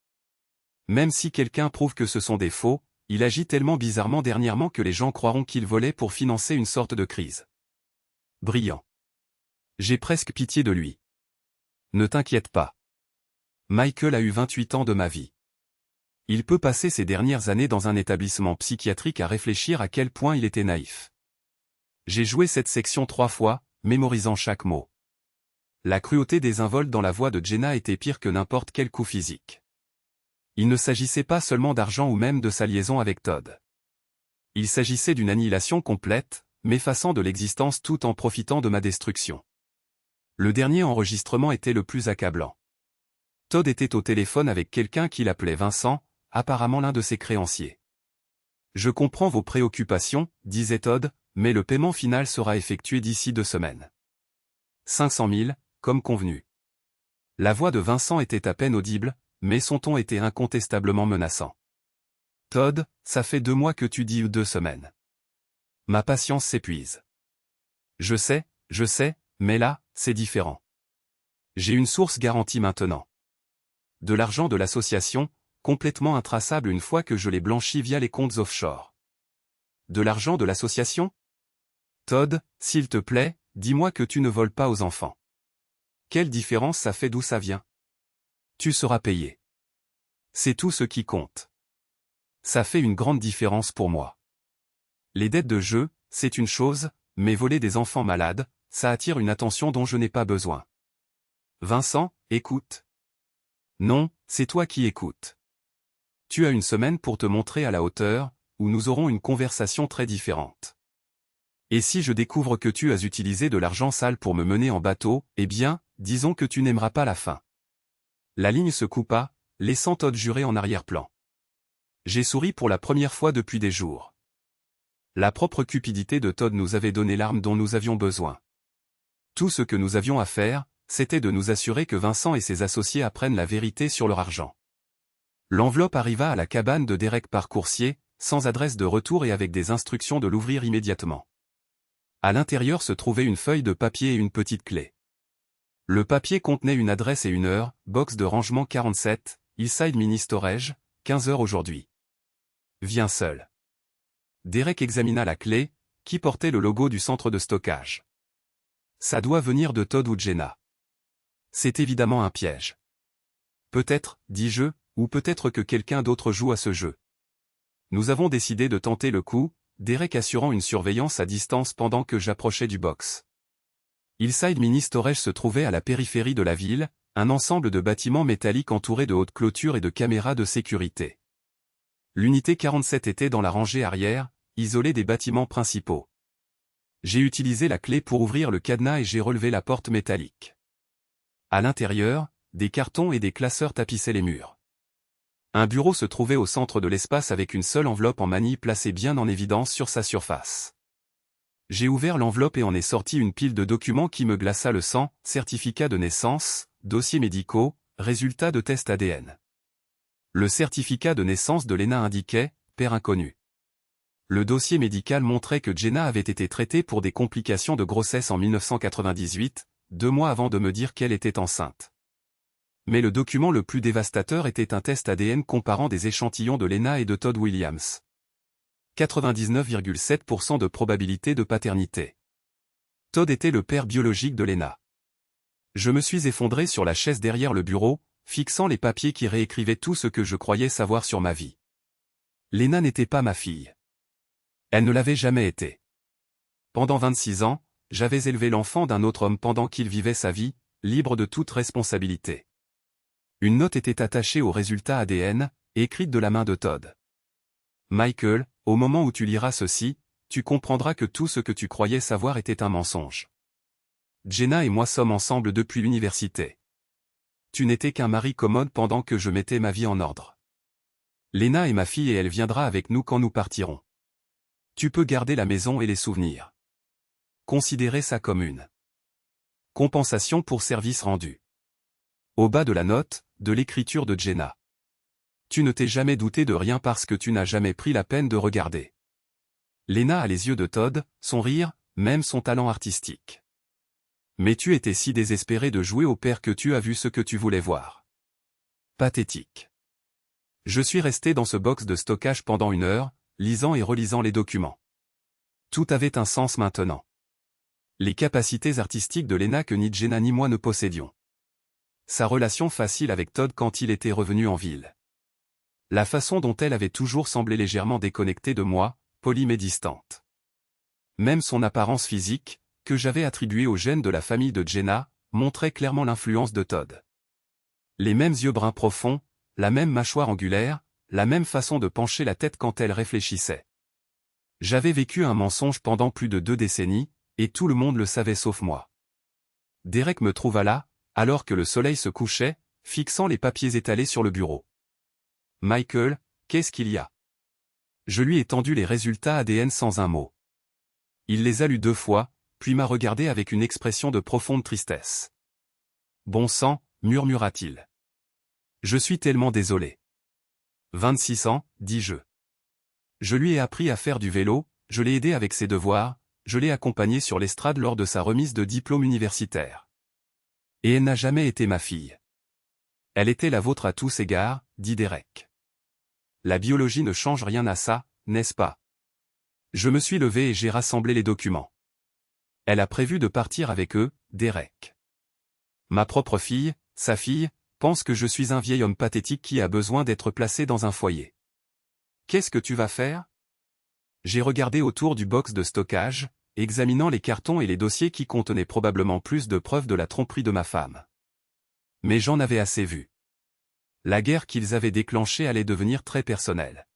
Même si quelqu'un prouve que ce sont des faux, il agit tellement bizarrement dernièrement que les gens croiront qu'il volait pour financer une sorte de crise. Brillant. J'ai presque pitié de lui. Ne t'inquiète pas. Michael a eu 28 ans de ma vie. Il peut passer ses dernières années dans un établissement psychiatrique à réfléchir à quel point il était naïf. J'ai joué cette section 3 fois, mémorisant chaque mot. La cruauté désinvolte dans la voix de Jenna était pire que n'importe quel coup physique. Il ne s'agissait pas seulement d'argent ou même de sa liaison avec Todd. Il s'agissait d'une annihilation complète, m'effaçant de l'existence tout en profitant de ma destruction. Le dernier enregistrement était le plus accablant. Todd était au téléphone avec quelqu'un qu'il appelait Vincent, apparemment l'un de ses créanciers. « Je comprends vos préoccupations, disait Todd, mais le paiement final sera effectué d'ici 2 semaines. 500 000, comme convenu. » La voix de Vincent était à peine audible, mais son ton était incontestablement menaçant. « Todd, ça fait 2 mois que tu dis 2 semaines. Ma patience s'épuise. Je sais, mais là, c'est différent. J'ai une source garantie maintenant. De l'argent de l'association, complètement intraçable une fois que je l'ai blanchi via les comptes offshore. De l'argent de l'association? Todd, s'il te plaît, dis-moi que tu ne voles pas aux enfants. Quelle différence ça fait d'où ça vient? Tu seras payé. C'est tout ce qui compte. Ça fait une grande différence pour moi. Les dettes de jeu, c'est une chose, mais voler des enfants malades, ça attire une attention dont je n'ai pas besoin. Vincent, écoute. Non, c'est toi qui écoutes. Tu as 1 semaine pour te montrer à la hauteur, ou nous aurons une conversation très différente. Et si je découvre que tu as utilisé de l'argent sale pour me mener en bateau, eh bien, disons que tu n'aimeras pas la fin. La ligne se coupa, laissant Todd jurer en arrière-plan. J'ai souri pour la première fois depuis des jours. La propre cupidité de Todd nous avait donné l'arme dont nous avions besoin. Tout ce que nous avions à faire, c'était de nous assurer que Vincent et ses associés apprennent la vérité sur leur argent. L'enveloppe arriva à la cabane de Derek par coursier, sans adresse de retour et avec des instructions de l'ouvrir immédiatement. À l'intérieur se trouvait une feuille de papier et une petite clé. Le papier contenait une adresse et une heure, box de rangement 47, Hillside Mini Storage, 15 heures aujourd'hui. Viens seul. Derek examina la clé, qui portait le logo du centre de stockage. Ça doit venir de Todd ou Jenna. C'est évidemment un piège. Peut-être, dis-je, ou peut-être que quelqu'un d'autre joue à ce jeu. Nous avons décidé de tenter le coup, Derek assurant une surveillance à distance pendant que j'approchais du box. Hillside Mini Storage se trouvait à la périphérie de la ville, un ensemble de bâtiments métalliques entourés de hautes clôtures et de caméras de sécurité. L'unité 47 était dans la rangée arrière, isolée des bâtiments principaux. J'ai utilisé la clé pour ouvrir le cadenas et j'ai relevé la porte métallique. À l'intérieur, des cartons et des classeurs tapissaient les murs. Un bureau se trouvait au centre de l'espace avec une seule enveloppe en manille placée bien en évidence sur sa surface. J'ai ouvert l'enveloppe et en est sorti une pile de documents qui me glaça le sang, certificat de naissance, dossiers médicaux, résultats de tests ADN. Le certificat de naissance de Lena indiquait « père inconnu ». Le dossier médical montrait que Jenna avait été traitée pour des complications de grossesse en 1998, 2 mois avant de me dire qu'elle était enceinte. Mais le document le plus dévastateur était un test ADN comparant des échantillons de Lena et de Todd Williams. 99,7% de probabilité de paternité. Todd était le père biologique de Lena. Je me suis effondré sur la chaise derrière le bureau, fixant les papiers qui réécrivaient tout ce que je croyais savoir sur ma vie. Lena n'était pas ma fille. Elle ne l'avait jamais été. Pendant 26 ans, j'avais élevé l'enfant d'un autre homme pendant qu'il vivait sa vie, libre de toute responsabilité. Une note était attachée au résultat ADN, écrite de la main de Todd. Michael, au moment où tu liras ceci, tu comprendras que tout ce que tu croyais savoir était un mensonge. Jenna et moi sommes ensemble depuis l'université. Tu n'étais qu'un mari commode pendant que je mettais ma vie en ordre. Lena est ma fille et elle viendra avec nous quand nous partirons. Tu peux garder la maison et les souvenirs. Considérez ça comme une compensation pour service rendu. Au bas de la note, de l'écriture de Jenna. Tu ne t'es jamais douté de rien parce que tu n'as jamais pris la peine de regarder. Lena a les yeux de Todd, son rire, même son talent artistique. Mais tu étais si désespéré de jouer au père que tu as vu ce que tu voulais voir. Pathétique. Je suis resté dans ce box de stockage pendant 1 heure, lisant et relisant les documents. Tout avait un sens maintenant. Les capacités artistiques de Lena que ni Jenna ni moi ne possédions. Sa relation facile avec Todd quand il était revenu en ville. La façon dont elle avait toujours semblé légèrement déconnectée de moi, polie mais distante. Même son apparence physique, que j'avais attribuée aux gènes de la famille de Jenna, montrait clairement l'influence de Todd. Les mêmes yeux bruns profonds, la même mâchoire angulaire, la même façon de pencher la tête quand elle réfléchissait. J'avais vécu un mensonge pendant plus de 2 décennies, et tout le monde le savait sauf moi. Derek me trouva là, alors que le soleil se couchait, fixant les papiers étalés sur le bureau. « Michael, qu'est-ce qu'il y a ?» Je lui ai tendu les résultats ADN sans un mot. Il les a lus 2 fois, puis m'a regardé avec une expression de profonde tristesse. « Bon sang, murmura-t-il. Je suis tellement désolé. » 26 ans, dis-je. Je lui ai appris à faire du vélo, je l'ai aidé avec ses devoirs, je l'ai accompagné sur l'estrade lors de sa remise de diplôme universitaire. Et elle n'a jamais été ma fille. Elle était la vôtre à tous égards, dit Derek. La biologie ne change rien à ça, n'est-ce pas? Je me suis levé et j'ai rassemblé les documents. Elle a prévu de partir avec eux, Derek. Ma propre fille, sa fille, pense que je suis un vieil homme pathétique qui a besoin d'être placé dans un foyer. Qu'est-ce que tu vas faire? J'ai regardé autour du box de stockage, examinant les cartons et les dossiers qui contenaient probablement plus de preuves de la tromperie de ma femme. Mais j'en avais assez vu. La guerre qu'ils avaient déclenchée allait devenir très personnelle.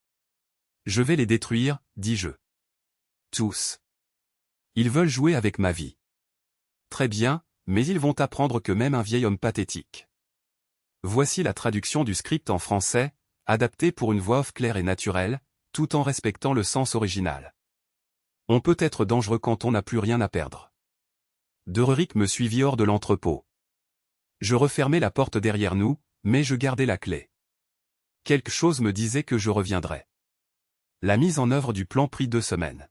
Je vais les détruire, dis-je. Tous. Ils veulent jouer avec ma vie. Très bien, mais ils vont apprendre que même un vieil homme pathétique. Voici la traduction du script en français, adapté pour une voix off claire et naturelle, tout en respectant le sens original. On peut être dangereux quand on n'a plus rien à perdre. Derrick me suivit hors de l'entrepôt. Je refermai la porte derrière nous, mais je gardai la clé. Quelque chose me disait que je reviendrais. La mise en œuvre du plan prit 2 semaines.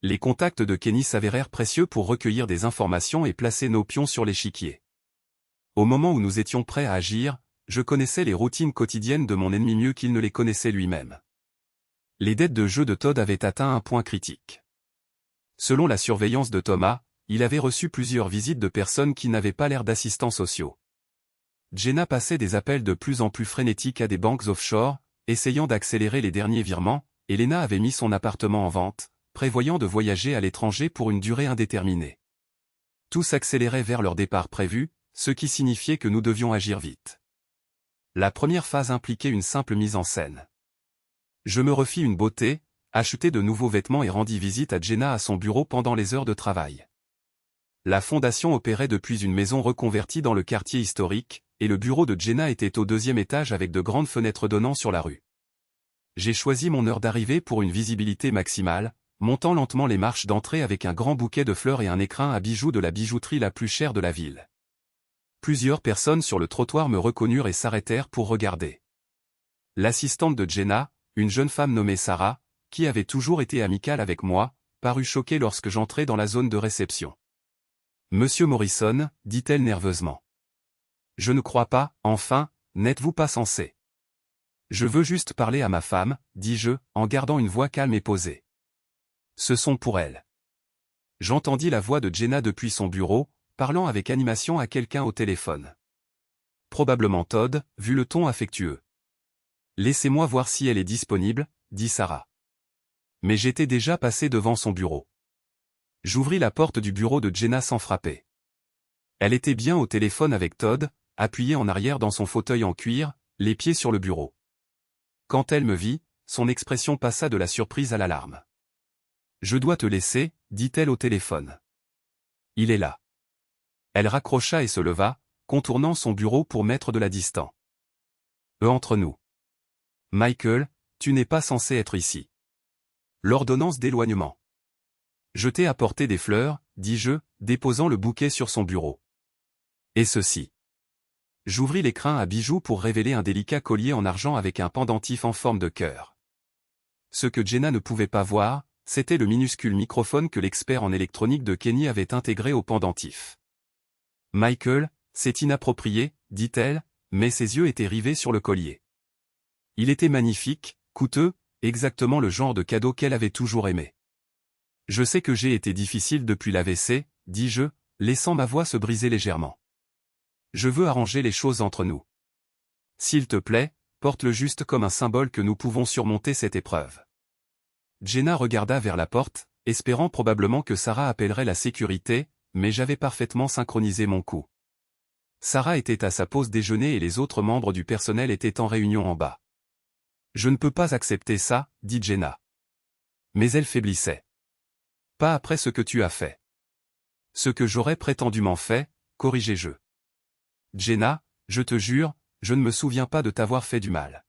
Les contacts de Kenny s'avérèrent précieux pour recueillir des informations et placer nos pions sur l'échiquier. Au moment où nous étions prêts à agir, je connaissais les routines quotidiennes de mon ennemi mieux qu'il ne les connaissait lui-même. Les dettes de jeu de Todd avaient atteint un point critique. Selon la surveillance de Thomas, il avait reçu plusieurs visites de personnes qui n'avaient pas l'air d'assistants sociaux. Jenna passait des appels de plus en plus frénétiques à des banques offshore, essayant d'accélérer les derniers virements, et Lena avait mis son appartement en vente, prévoyant de voyager à l'étranger pour une durée indéterminée. Tout s'accélérait vers leur départ prévu, ce qui signifiait que nous devions agir vite. La première phase impliquait une simple mise en scène. Je me refis une beauté, achetai de nouveaux vêtements et rendis visite à Jenna à son bureau pendant les heures de travail. La fondation opérait depuis une maison reconvertie dans le quartier historique, et le bureau de Jenna était au 2e étage avec de grandes fenêtres donnant sur la rue. J'ai choisi mon heure d'arrivée pour une visibilité maximale, montant lentement les marches d'entrée avec un grand bouquet de fleurs et un écrin à bijoux de la bijouterie la plus chère de la ville. Plusieurs personnes sur le trottoir me reconnurent et s'arrêtèrent pour regarder. L'assistante de Jenna, une jeune femme nommée Sarah, qui avait toujours été amicale avec moi, parut choquée lorsque j'entrai dans la zone de réception. « Monsieur Morrison, dit-elle nerveusement. Je ne crois pas, enfin, n'êtes-vous pas censé? Je veux juste parler à ma femme, dis-je, en gardant une voix calme et posée. Ce sont pour elle. J'entendis la voix de Jenna depuis son bureau, parlant avec animation à quelqu'un au téléphone. Probablement Todd, vu le ton affectueux. Laissez-moi voir si elle est disponible, dit Sarah. Mais j'étais déjà passé devant son bureau. J'ouvris la porte du bureau de Jenna sans frapper. Elle était bien au téléphone avec Todd, appuyée en arrière dans son fauteuil en cuir, les pieds sur le bureau. Quand elle me vit, son expression passa de la surprise à l'alarme. « Je dois te laisser, dit-elle au téléphone. Il est là. » Elle raccrocha et se leva, contournant son bureau pour mettre de la distance. « Entre nous. Michael, tu n'es pas censé être ici. » L'ordonnance d'éloignement. Je t'ai apporté des fleurs, dis-je, déposant le bouquet sur son bureau. Et ceci. J'ouvris l'écrin à bijoux pour révéler un délicat collier en argent avec un pendentif en forme de cœur. Ce que Jenna ne pouvait pas voir, c'était le minuscule microphone que l'expert en électronique de Kenny avait intégré au pendentif. « Michael, c'est inapproprié, dit-elle, mais ses yeux étaient rivés sur le collier. Il était magnifique, coûteux, exactement le genre de cadeau qu'elle avait toujours aimé. Je sais que j'ai été difficile depuis l'AVC, dis-je, laissant ma voix se briser légèrement. Je veux arranger les choses entre nous. S'il te plaît, porte-le juste comme un symbole que nous pouvons surmonter cette épreuve. Jenna regarda vers la porte, espérant probablement que Sarah appellerait la sécurité, mais j'avais parfaitement synchronisé mon coup. Sarah était à sa pause déjeuner et les autres membres du personnel étaient en réunion en bas. Je ne peux pas accepter ça, dit Jenna. Mais elle faiblissait. Pas après ce que tu as fait. Ce que j'aurais prétendument fait, corrigeai-je. Jenna, je te jure, je ne me souviens pas de t'avoir fait du mal.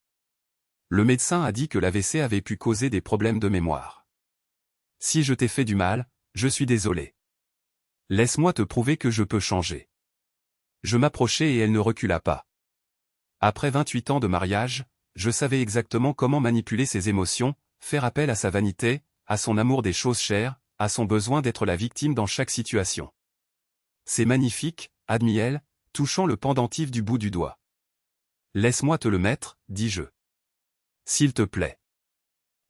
Le médecin a dit que l'AVC avait pu causer des problèmes de mémoire. Si je t'ai fait du mal, je suis désolé. Laisse-moi te prouver que je peux changer. Je m'approchai et elle ne recula pas. Après 28 ans de mariage, je savais exactement comment manipuler ses émotions, faire appel à sa vanité, à son amour des choses chères, à son besoin d'être la victime dans chaque situation. C'est magnifique, admit-elle, touchant le pendentif du bout du doigt. Laisse-moi te le mettre, dis-je. S'il te plaît.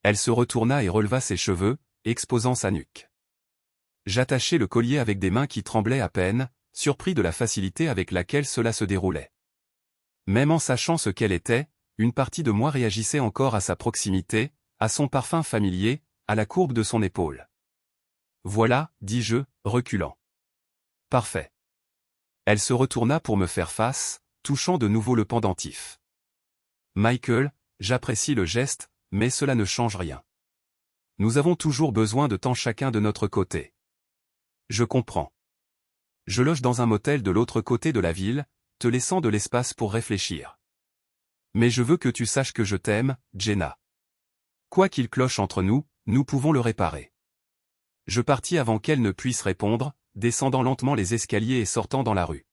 Elle se retourna et releva ses cheveux, exposant sa nuque. J'attachai le collier avec des mains qui tremblaient à peine, surpris de la facilité avec laquelle cela se déroulait. Même en sachant ce qu'elle était, une partie de moi réagissait encore à sa proximité, à son parfum familier, à la courbe de son épaule. Voilà, dis-je, reculant. Parfait. Elle se retourna pour me faire face, touchant de nouveau le pendentif. Michael, j'apprécie le geste, mais cela ne change rien. Nous avons toujours besoin de temps chacun de notre côté. Je comprends. Je loge dans un motel de l'autre côté de la ville, te laissant de l'espace pour réfléchir. Mais je veux que tu saches que je t'aime, Jenna. Quoi qu'il cloche entre nous, nous pouvons le réparer. Je partis avant qu'elle ne puisse répondre, descendant lentement les escaliers et sortant dans la rue.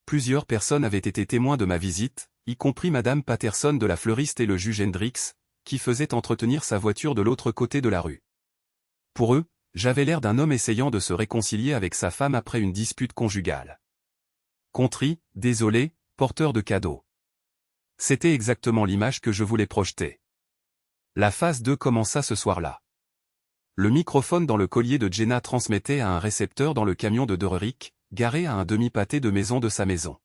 Plusieurs personnes avaient été témoins de ma visite, y compris Madame Patterson de la fleuriste et le juge Hendricks, qui faisait entretenir sa voiture de l'autre côté de la rue. Pour eux, j'avais l'air d'un homme essayant de se réconcilier avec sa femme après une dispute conjugale. Contrit, désolé, porteur de cadeaux. C'était exactement l'image que je voulais projeter. La phase 2 commença ce soir-là. Le microphone dans le collier de Jenna transmettait à un récepteur dans le camion de Dererick, garé à un demi-pâté de maison de sa maison.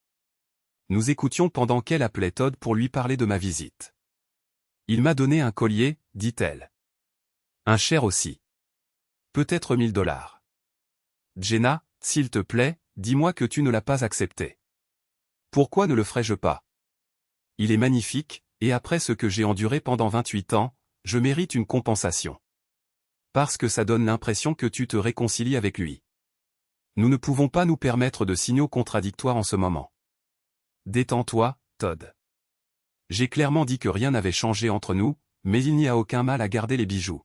Nous écoutions pendant qu'elle appelait Todd pour lui parler de ma visite. Il m'a donné un collier, dit-elle. Un cher aussi. Peut-être $1000. Jenna, s'il te plaît, dis-moi que tu ne l'as pas accepté. Pourquoi ne le ferais-je pas? Il est magnifique, et après ce que j'ai enduré pendant 28 ans, je mérite une compensation. Parce que ça donne l'impression que tu te réconcilies avec lui. Nous ne pouvons pas nous permettre de signaux contradictoires en ce moment. Détends-toi, Todd. J'ai clairement dit que rien n'avait changé entre nous, mais il n'y a aucun mal à garder les bijoux.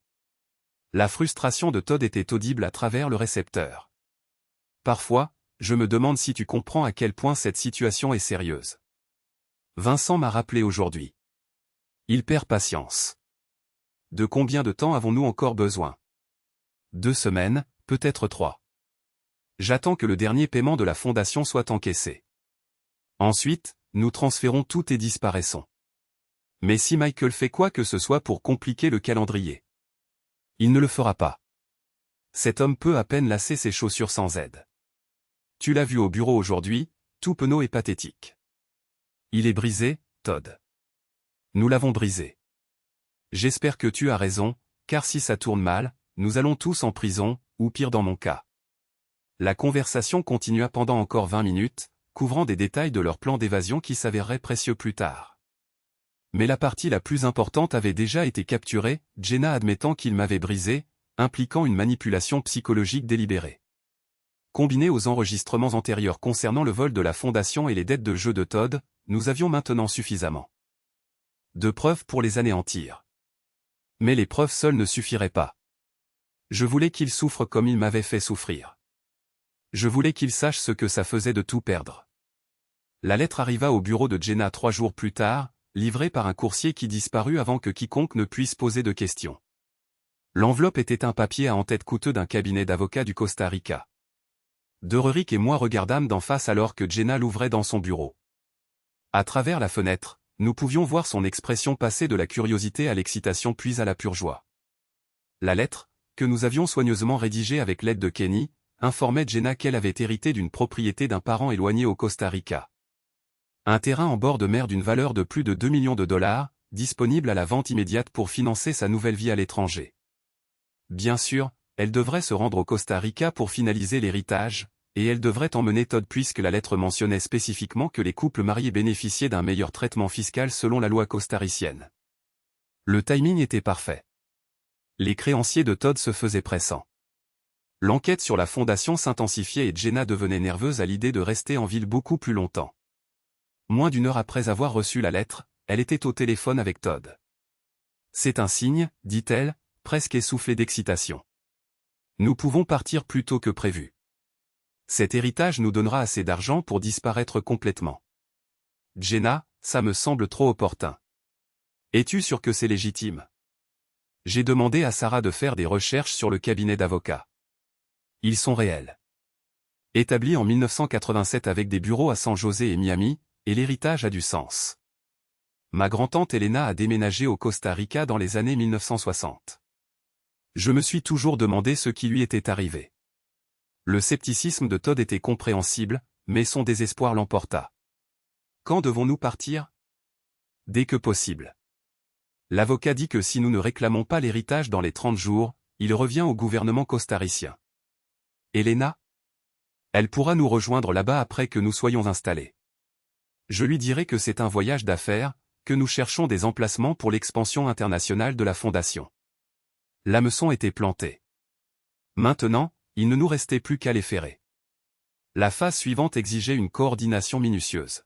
La frustration de Todd était audible à travers le récepteur. Parfois, je me demande si tu comprends à quel point cette situation est sérieuse. Vincent m'a rappelé aujourd'hui. Il perd patience. De combien de temps avons-nous encore besoin? 2 semaines, peut-être 3. J'attends que le dernier paiement de la fondation soit encaissé. Ensuite, nous transférons tout et disparaissons. Mais si Michael fait quoi que ce soit pour compliquer le calendrier, il ne le fera pas. Cet homme peut à peine lasser ses chaussures sans aide. Tu l'as vu au bureau aujourd'hui, tout penaud et pathétique. Il est brisé, Todd. Nous l'avons brisé. J'espère que tu as raison, car si ça tourne mal, nous allons tous en prison, ou pire dans mon cas. La conversation continua pendant encore 20 minutes, couvrant des détails de leur plan d'évasion qui s'avéreraient précieux plus tard. Mais la partie la plus importante avait déjà été capturée, Jenna admettant qu'il m'avait brisé, impliquant une manipulation psychologique délibérée. Combiné aux enregistrements antérieurs concernant le vol de la fondation et les dettes de jeu de Todd, nous avions maintenant suffisamment de preuves pour les anéantir. Mais les preuves seules ne suffiraient pas. Je voulais qu'il souffre comme il m'avait fait souffrir. Je voulais qu'il sache ce que ça faisait de tout perdre. La lettre arriva au bureau de Jenna 3 jours plus tard, livrée par un coursier qui disparut avant que quiconque ne puisse poser de questions. L'enveloppe était un papier à en-tête coûteux d'un cabinet d'avocats du Costa Rica. Dererick et moi regardâmes d'en face alors que Jenna l'ouvrait dans son bureau. À travers la fenêtre, nous pouvions voir son expression passer de la curiosité à l'excitation puis à la pure joie. La lettre, que nous avions soigneusement rédigée avec l'aide de Kenny, informait Jenna qu'elle avait hérité d'une propriété d'un parent éloigné au Costa Rica. Un terrain en bord de mer d'une valeur de plus de 2 millions de dollars, disponible à la vente immédiate pour financer sa nouvelle vie à l'étranger. Bien sûr, elle devrait se rendre au Costa Rica pour finaliser l'héritage, et elle devrait emmener Todd puisque la lettre mentionnait spécifiquement que les couples mariés bénéficiaient d'un meilleur traitement fiscal selon la loi costaricienne. Le timing était parfait. Les créanciers de Todd se faisaient pressants. L'enquête sur la fondation s'intensifiait et Jenna devenait nerveuse à l'idée de rester en ville beaucoup plus longtemps. Moins d'1 heure après avoir reçu la lettre, elle était au téléphone avec Todd. « C'est un signe, dit-elle, presque essoufflée d'excitation. Nous pouvons partir plus tôt que prévu. Cet héritage nous donnera assez d'argent pour disparaître complètement. Jenna, ça me semble trop opportun. Es-tu sûr que c'est légitime? J'ai demandé à Sarah de faire des recherches sur le cabinet d'avocats. Ils sont réels. Établi en 1987 avec des bureaux à San José et Miami, et l'héritage a du sens. Ma grand-tante Elena a déménagé au Costa Rica dans les années 1960. Je me suis toujours demandé ce qui lui était arrivé. Le scepticisme de Todd était compréhensible, mais son désespoir l'emporta. Quand devons-nous partir? Dès que possible. L'avocat dit que si nous ne réclamons pas l'héritage dans les 30 jours, il revient au gouvernement costaricien. Elena? Elle pourra nous rejoindre là-bas après que nous soyons installés. Je lui dirai que c'est un voyage d'affaires, que nous cherchons des emplacements pour l'expansion internationale de la fondation. L'hameçon était planté. Maintenant, il ne nous restait plus qu'à les ferrer. La phase suivante exigeait une coordination minutieuse.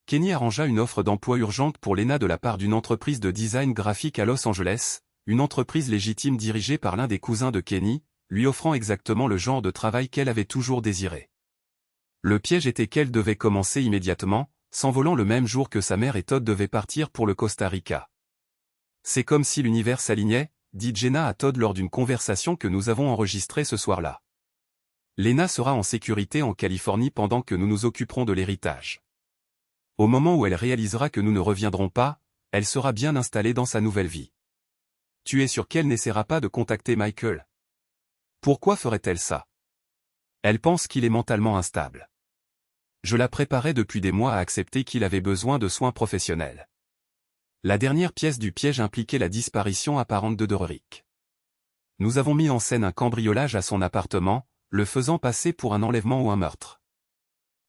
Kenny arrangea une offre d'emploi urgente pour Lena de la part d'une entreprise de design graphique à Los Angeles, une entreprise légitime dirigée par l'un des cousins de Kenny, lui offrant exactement le genre de travail qu'elle avait toujours désiré. Le piège était qu'elle devait commencer immédiatement, s'envolant le même jour que sa mère et Todd devaient partir pour le Costa Rica. C'est comme si l'univers s'alignait, dit Jenna à Todd lors d'une conversation que nous avons enregistrée ce soir-là. Lena sera en sécurité en Californie pendant que nous nous occuperons de l'héritage. Au moment où elle réalisera que nous ne reviendrons pas, elle sera bien installée dans sa nouvelle vie. Tu es sûr qu'elle n'essaiera pas de contacter Michael? Pourquoi ferait-elle ça? Elle pense qu'il est mentalement instable. Je la préparais depuis des mois à accepter qu'il avait besoin de soins professionnels. La dernière pièce du piège impliquait la disparition apparente de Derrick. Nous avons mis en scène un cambriolage à son appartement, le faisant passer pour un enlèvement ou un meurtre.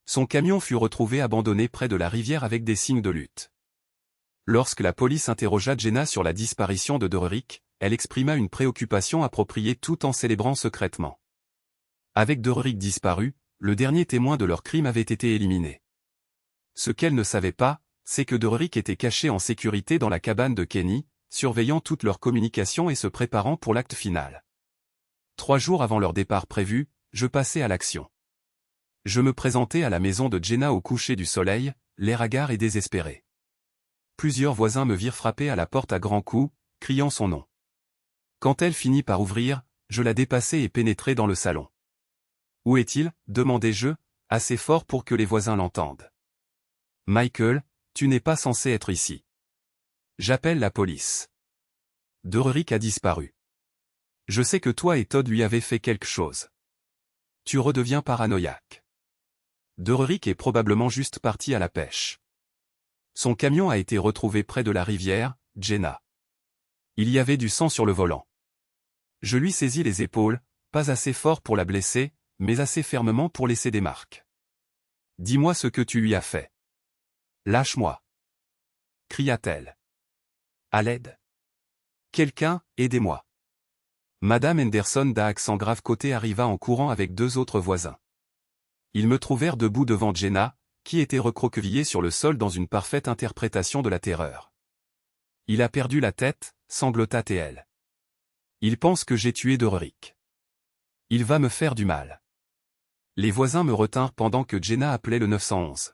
Son camion fut retrouvé abandonné près de la rivière avec des signes de lutte. Lorsque la police interrogea Jenna sur la disparition de Derrick, elle exprima une préoccupation appropriée tout en célébrant secrètement. Avec Derrick disparu, le dernier témoin de leur crime avait été éliminé. Ce qu'elle ne savait pas, c'est que Derrick était caché en sécurité dans la cabane de Kenny, surveillant toute leur communication et se préparant pour l'acte final. 3 jours avant leur départ prévu, je passais à l'action. Je me présentai à la maison de Jenna au coucher du soleil, l'air hagard et désespéré. Plusieurs voisins me virent frapper à la porte à grands coups, criant son nom. Quand elle finit par ouvrir, je la dépassai et pénétrai dans le salon. « Où est-il » demandai-je, assez fort pour que les voisins l'entendent. « Michael, tu n'es pas censé être ici. J'appelle la police. Derrick a disparu. Je sais que toi et Todd lui avez fait quelque chose. Tu redeviens paranoïaque. Derrick est probablement juste parti à la pêche. Son camion a été retrouvé près de la rivière, Jenna. Il y avait du sang sur le volant. Je lui saisis les épaules, pas assez fort pour la blesser, mais assez fermement pour laisser des marques. Dis-moi ce que tu lui as fait. Lâche-moi. Cria-t-elle. À l'aide. Quelqu'un, aidez-moi. Madame Henderson d'accent grave côté arriva en courant avec 2 autres voisins. Ils me trouvèrent debout devant Jenna, qui était recroquevillée sur le sol dans une parfaite interprétation de la terreur. Il a perdu la tête, sanglota-t-elle. Il pense que j'ai tué Derrick. Il va me faire du mal. Les voisins me retinrent pendant que Jenna appelait le 911.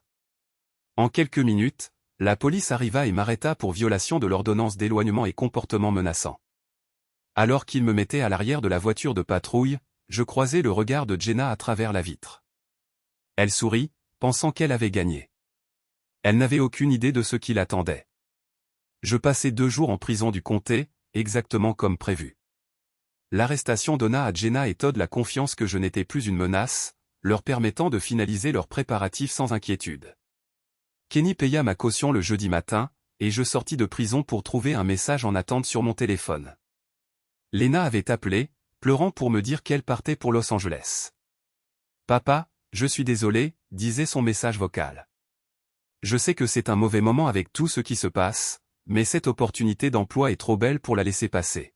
En quelques minutes, la police arriva et m'arrêta pour violation de l'ordonnance d'éloignement et comportement menaçant. Alors qu'il me mettait à l'arrière de la voiture de patrouille, je croisai le regard de Jenna à travers la vitre. Elle sourit, pensant qu'elle avait gagné. Elle n'avait aucune idée de ce qui l'attendait. Je passai 2 jours en prison du comté, exactement comme prévu. L'arrestation donna à Jenna et Todd la confiance que je n'étais plus une menace, leur permettant de finaliser leurs préparatifs sans inquiétude. Kenny paya ma caution le jeudi matin, et je sortis de prison pour trouver un message en attente sur mon téléphone. Lena avait appelé, pleurant pour me dire qu'elle partait pour Los Angeles. « Papa, je suis désolé », disait son message vocal. « Je sais que c'est un mauvais moment avec tout ce qui se passe, mais cette opportunité d'emploi est trop belle pour la laisser passer.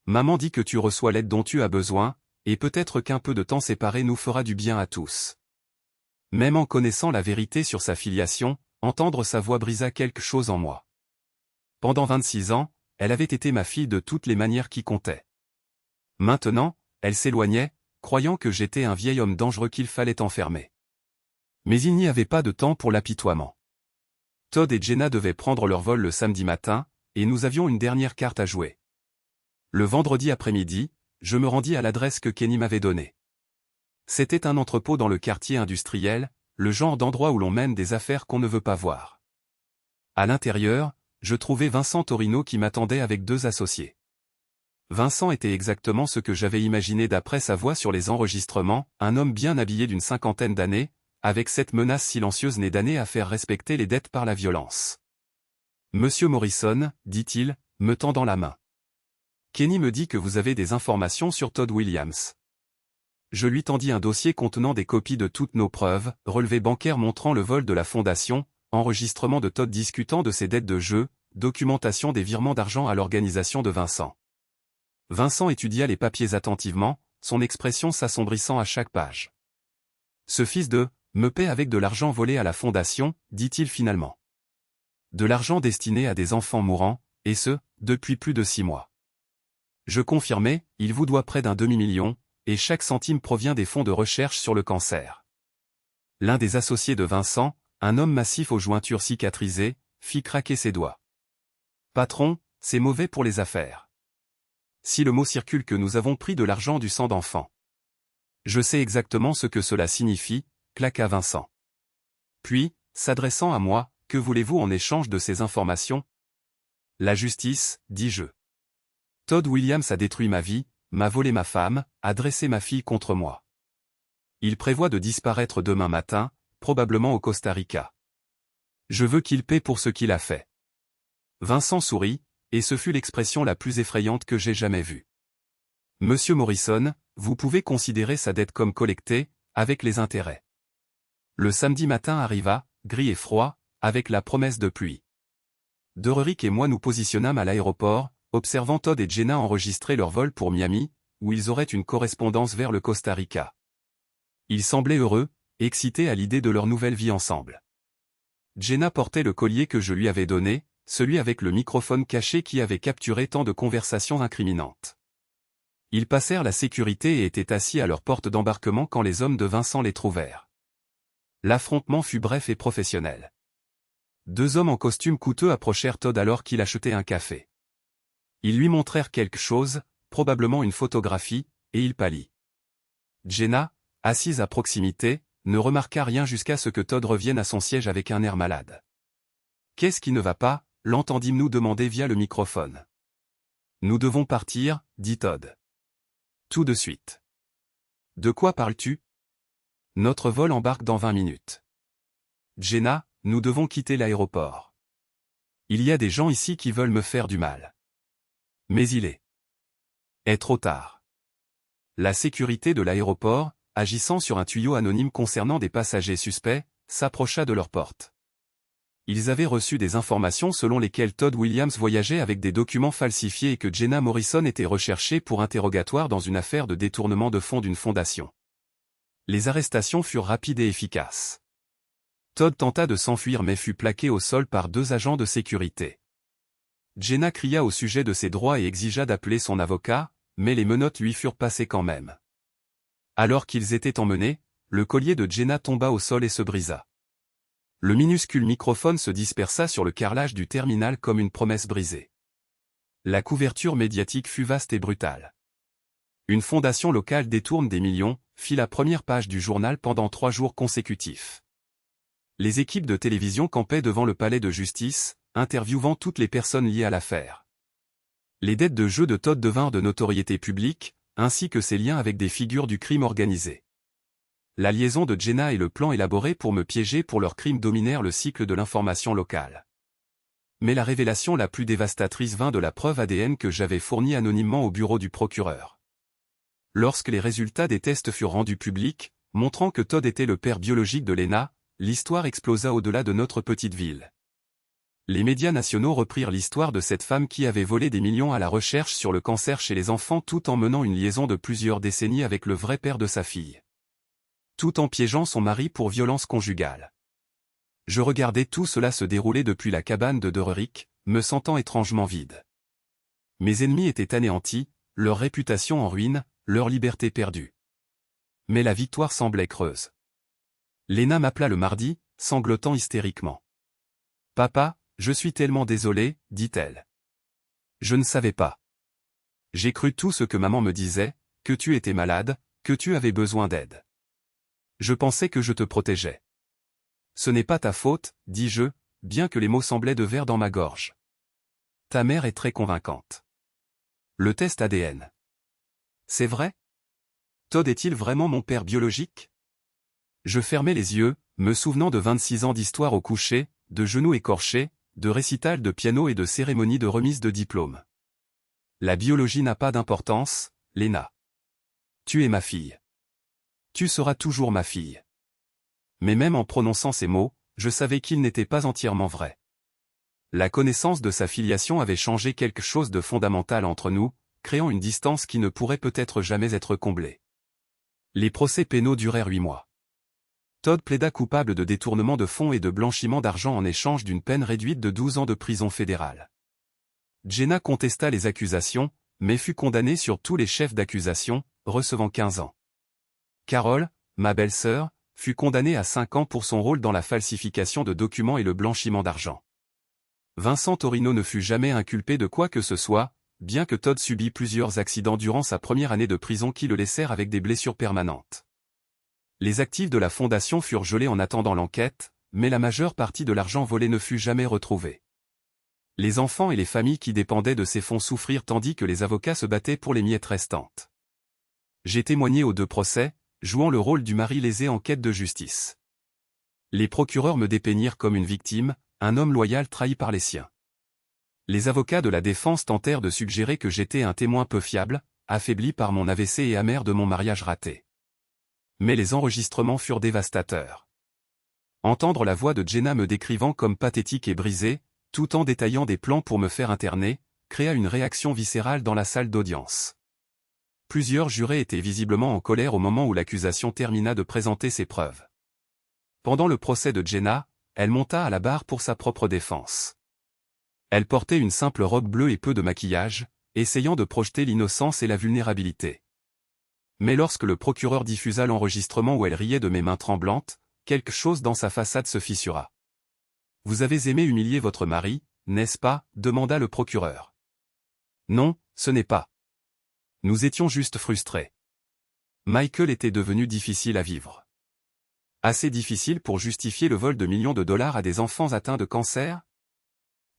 Maman dit que tu reçois l'aide dont tu as besoin, et peut-être qu'un peu de temps séparé nous fera du bien à tous. » Même en connaissant la vérité sur sa filiation, entendre sa voix brisa quelque chose en moi. Pendant 26 ans, elle avait été ma fille de toutes les manières qui comptaient. Maintenant, elle s'éloignait, croyant que j'étais un vieil homme dangereux qu'il fallait enfermer. Mais il n'y avait pas de temps pour l'apitoiement. Todd et Jenna devaient prendre leur vol le samedi matin, et nous avions une dernière carte à jouer. Le vendredi après-midi, je me rendis à l'adresse que Kenny m'avait donnée. C'était un entrepôt dans le quartier industriel, le genre d'endroit où l'on mène des affaires qu'on ne veut pas voir. À l'intérieur, je trouvais Vincent Torino qui m'attendait avec 2 associés. Vincent était exactement ce que j'avais imaginé d'après sa voix sur les enregistrements, un homme bien habillé d'une 50aine d'années, avec cette menace silencieuse née d'années à faire respecter les dettes par la violence. « Monsieur Morrison, dit-il, me tendant la main. Kenny me dit que vous avez des informations sur Todd Williams. » Je lui tendis un dossier contenant des copies de toutes nos preuves, relevés bancaires montrant le vol de la fondation, enregistrement de Todd discutant de ses dettes de jeu, documentation des virements d'argent à l'organisation de Vincent. Vincent étudia les papiers attentivement, son expression s'assombrissant à chaque page. « Ce fils de me paie avec de l'argent volé à la fondation, dit-il finalement. De l'argent destiné à des enfants mourants, et ce, depuis plus de 6 mois. Je confirmai, il vous doit près d'un demi-million, et chaque centime provient des fonds de recherche sur le cancer. » L'un des associés de Vincent, un homme massif aux jointures cicatrisées, fit craquer ses doigts. « Patron, c'est mauvais pour les affaires. Si le mot circule que nous avons pris de l'argent du sang d'enfant. Je sais exactement ce que cela signifie, claqua Vincent. Puis, s'adressant à moi, que voulez-vous en échange de ces informations? La justice, dis-je. Todd Williams a détruit ma vie, m'a volé ma femme, a dressé ma fille contre moi. Il prévoit de disparaître demain matin, probablement au Costa Rica. Je veux qu'il paie pour ce qu'il a fait. Vincent sourit, et ce fut l'expression la plus effrayante que j'ai jamais vue. Monsieur Morrison, vous pouvez considérer sa dette comme collectée, avec les intérêts. Le samedi matin arriva, gris et froid, avec la promesse de pluie. Dererick et moi nous positionnâmes à l'aéroport, observant Todd et Jenna enregistrer leur vol pour Miami, où ils auraient une correspondance vers le Costa Rica. Ils semblaient heureux, excités à l'idée de leur nouvelle vie ensemble. Jenna portait le collier que je lui avais donné, celui avec le microphone caché qui avait capturé tant de conversations incriminantes. Ils passèrent la sécurité et étaient assis à leur porte d'embarquement quand les hommes de Vincent les trouvèrent. L'affrontement fut bref et professionnel. 2 hommes en costume coûteux approchèrent Todd alors qu'il achetait un café. Ils lui montrèrent quelque chose, probablement une photographie, et il pâlit. Jenna, assise à proximité, ne remarqua rien jusqu'à ce que Todd revienne à son siège avec un air malade. « Qu'est-ce qui ne va pas ?» l'entendîmes-nous demander via le microphone. « Nous devons partir, dit Todd. Tout de suite. »« De quoi parles-tu ? » ?»« Notre vol embarque dans 20 minutes. »« Jenna, nous devons quitter l'aéroport. Il y a des gens ici qui veulent me faire du mal. » Mais il est trop tard. La sécurité de l'aéroport, agissant sur un tuyau anonyme concernant des passagers suspects, s'approcha de leur porte. Ils avaient reçu des informations selon lesquelles Todd Williams voyageait avec des documents falsifiés et que Jenna Morrison était recherchée pour interrogatoire dans une affaire de détournement de fonds d'une fondation. Les arrestations furent rapides et efficaces. Todd tenta de s'enfuir mais fut plaqué au sol par 2 agents de sécurité. Jenna cria au sujet de ses droits et exigea d'appeler son avocat, mais les menottes lui furent passées quand même. Alors qu'ils étaient emmenés, le collier de Jenna tomba au sol et se brisa. Le minuscule microphone se dispersa sur le carrelage du terminal comme une promesse brisée. La couverture médiatique fut vaste et brutale. Une fondation locale détourne des millions, fit la première page du journal pendant 3 jours consécutifs. Les équipes de télévision campaient devant le palais de justice, interviewant toutes les personnes liées à l'affaire. Les dettes de jeu de Todd devinrent de notoriété publique, ainsi que ses liens avec des figures du crime organisé. La liaison de Jenna et le plan élaboré pour me piéger pour leur crime dominèrent le cycle de l'information locale. Mais la révélation la plus dévastatrice vint de la preuve ADN que j'avais fournie anonymement au bureau du procureur. Lorsque les résultats des tests furent rendus publics, montrant que Todd était le père biologique de Lena, l'histoire explosa au-delà de notre petite ville. Les médias nationaux reprirent l'histoire de cette femme qui avait volé des millions à la recherche sur le cancer chez les enfants tout en menant une liaison de plusieurs décennies avec le vrai père de sa fille. Tout en piégeant son mari pour violence conjugale. Je regardais tout cela se dérouler depuis la cabane de Dererick, me sentant étrangement vide. Mes ennemis étaient anéantis, leur réputation en ruine, leur liberté perdue. Mais la victoire semblait creuse. Lena m'appela le mardi, sanglotant hystériquement. « Papa, je suis tellement désolée, dit-elle. Je ne savais pas. J'ai cru tout ce que maman me disait, que tu étais malade, que tu avais besoin d'aide. Je pensais que je te protégeais. Ce n'est pas ta faute, dis-je, bien que les mots semblaient de verre dans ma gorge. Ta mère est très convaincante. Le test ADN. C'est vrai? Todd est-il vraiment mon père biologique? Je fermais les yeux, me souvenant de 26 ans d'histoire au coucher, de genoux écorchés, de récitals de piano et de cérémonies de remise de diplôme. La biologie n'a pas d'importance, Lena. Tu es ma fille. Tu seras toujours ma fille. Mais même en prononçant ces mots, je savais qu'ils n'étaient pas entièrement vrais. La connaissance de sa filiation avait changé quelque chose de fondamental entre nous, créant une distance qui ne pourrait peut-être jamais être comblée. Les procès pénaux durèrent 8 mois. Todd plaida coupable de détournement de fonds et de blanchiment d'argent en échange d'une peine réduite de 12 ans de prison fédérale. Jenna contesta les accusations, mais fut condamnée sur tous les chefs d'accusation, recevant 15 ans. Carol, ma belle-sœur, fut condamnée à 5 ans pour son rôle dans la falsification de documents et le blanchiment d'argent. Vincent Torino ne fut jamais inculpé de quoi que ce soit, bien que Todd subit plusieurs accidents durant sa première année de prison qui le laissèrent avec des blessures permanentes. Les actifs de la fondation furent gelés en attendant l'enquête, mais la majeure partie de l'argent volé ne fut jamais retrouvée. Les enfants et les familles qui dépendaient de ces fonds souffrirent tandis que les avocats se battaient pour les miettes restantes. J'ai témoigné aux 2 procès, jouant le rôle du mari lésé en quête de justice. Les procureurs me dépeignirent comme une victime, un homme loyal trahi par les siens. Les avocats de la défense tentèrent de suggérer que j'étais un témoin peu fiable, affaibli par mon AVC et amer de mon mariage raté. Mais les enregistrements furent dévastateurs. Entendre la voix de Jenna me décrivant comme pathétique et brisée, tout en détaillant des plans pour me faire interner, créa une réaction viscérale dans la salle d'audience. Plusieurs jurés étaient visiblement en colère au moment où l'accusation termina de présenter ses preuves. Pendant le procès de Jenna, elle monta à la barre pour sa propre défense. Elle portait une simple robe bleue et peu de maquillage, essayant de projeter l'innocence et la vulnérabilité. Mais lorsque le procureur diffusa l'enregistrement où elle riait de mes mains tremblantes, quelque chose dans sa façade se fissura. « Vous avez aimé humilier votre mari, n'est-ce pas » demanda le procureur. « Non, ce n'est pas. Nous étions juste frustrés. Michael était devenu difficile à vivre. Assez difficile pour justifier le vol de millions de dollars à des enfants atteints de cancer?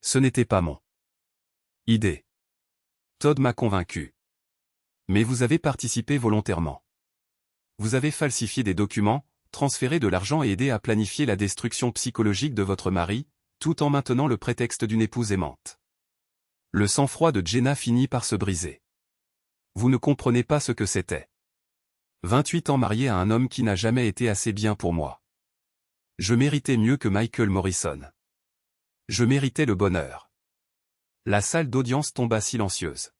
Ce n'était pas mon idée. Todd m'a convaincu. Mais vous avez participé volontairement. Vous avez falsifié des documents, transféré de l'argent et aidé à planifier la destruction psychologique de votre mari, tout en maintenant le prétexte d'une épouse aimante. Le sang-froid de Jenna finit par se briser. Vous ne comprenez pas ce que c'était. 28 ans marié à un homme qui n'a jamais été assez bien pour moi. Je méritais mieux que Michael Morrison. Je méritais le bonheur. La salle d'audience tomba silencieuse.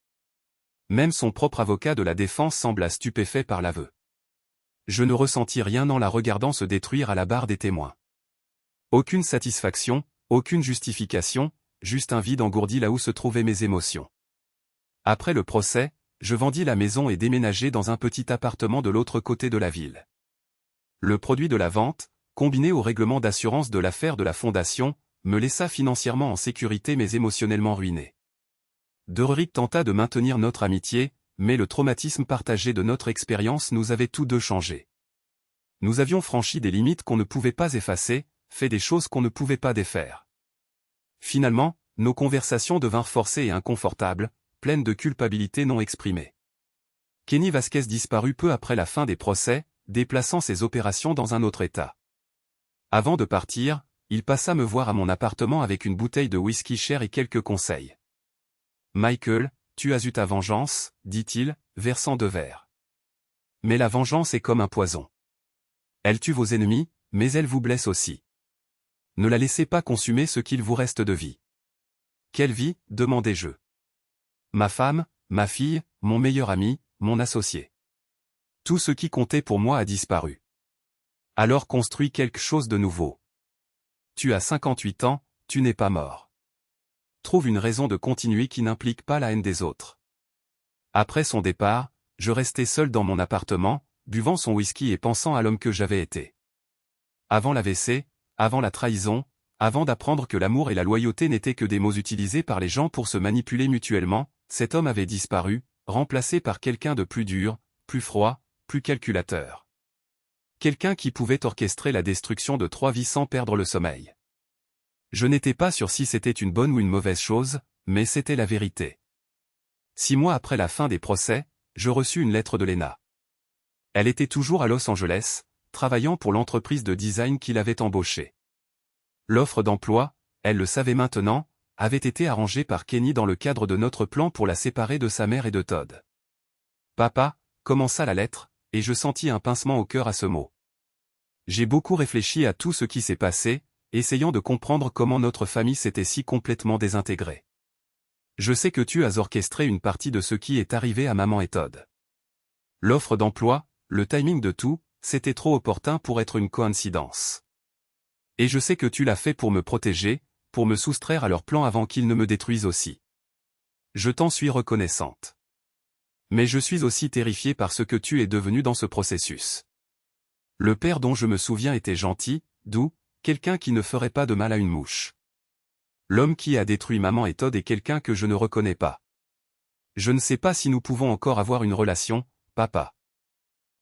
Même son propre avocat de la défense sembla stupéfait par l'aveu. Je ne ressentis rien en la regardant se détruire à la barre des témoins. Aucune satisfaction, aucune justification, juste un vide engourdi là où se trouvaient mes émotions. Après le procès, je vendis la maison et déménagai dans un petit appartement de l'autre côté de la ville. Le produit de la vente, combiné au règlement d'assurance de l'affaire de la fondation, me laissa financièrement en sécurité mais émotionnellement ruiné. Dererick tenta de maintenir notre amitié, mais le traumatisme partagé de notre expérience nous avait tous deux changés. Nous avions franchi des limites qu'on ne pouvait pas effacer, fait des choses qu'on ne pouvait pas défaire. Finalement, nos conversations devinrent forcées et inconfortables, pleines de culpabilité non exprimée. Kenny Vasquez disparut peu après la fin des procès, déplaçant ses opérations dans un autre état. Avant de partir, il passa me voir à mon appartement avec une bouteille de whisky cher et quelques conseils. « Michael, tu as eu ta vengeance, dit-il, versant 2 verres. Mais la vengeance est comme un poison. Elle tue vos ennemis, mais elle vous blesse aussi. Ne la laissez pas consumer ce qu'il vous reste de vie. » « Quelle vie ?» demandai-je. « Ma femme, ma fille, mon meilleur ami, mon associé. Tout ce qui comptait pour moi a disparu. Alors construis quelque chose de nouveau. Tu as 58 ans, tu n'es pas mort. Trouve une raison de continuer qui n'implique pas la haine des autres. » Après son départ, je restais seul dans mon appartement, buvant son whisky et pensant à l'homme que j'avais été. Avant l'AVC, avant la trahison, avant d'apprendre que l'amour et la loyauté n'étaient que des mots utilisés par les gens pour se manipuler mutuellement, cet homme avait disparu, remplacé par quelqu'un de plus dur, plus froid, plus calculateur. Quelqu'un qui pouvait orchestrer la destruction de 3 vies sans perdre le sommeil. Je n'étais pas sûr si c'était une bonne ou une mauvaise chose, mais c'était la vérité. 6 mois après la fin des procès, je reçus une lettre de Lena. Elle était toujours à Los Angeles, travaillant pour l'entreprise de design qui l'avait embauchée. L'offre d'emploi, elle le savait maintenant, avait été arrangée par Kenny dans le cadre de notre plan pour la séparer de sa mère et de Todd. « Papa » commença la lettre, et je sentis un pincement au cœur à ce mot. J'ai beaucoup réfléchi à tout ce qui s'est passé, essayant de comprendre comment notre famille s'était si complètement désintégrée. Je sais que tu as orchestré une partie de ce qui est arrivé à maman et Todd. L'offre d'emploi, le timing de tout, c'était trop opportun pour être une coïncidence. Et je sais que tu l'as fait pour me protéger, pour me soustraire à leur plan avant qu'ils ne me détruisent aussi. Je t'en suis reconnaissante. Mais je suis aussi terrifié par ce que tu es devenu dans ce processus. Le père dont je me souviens était gentil, doux, quelqu'un qui ne ferait pas de mal à une mouche. L'homme qui a détruit maman et Todd est quelqu'un que je ne reconnais pas. Je ne sais pas si nous pouvons encore avoir une relation, papa.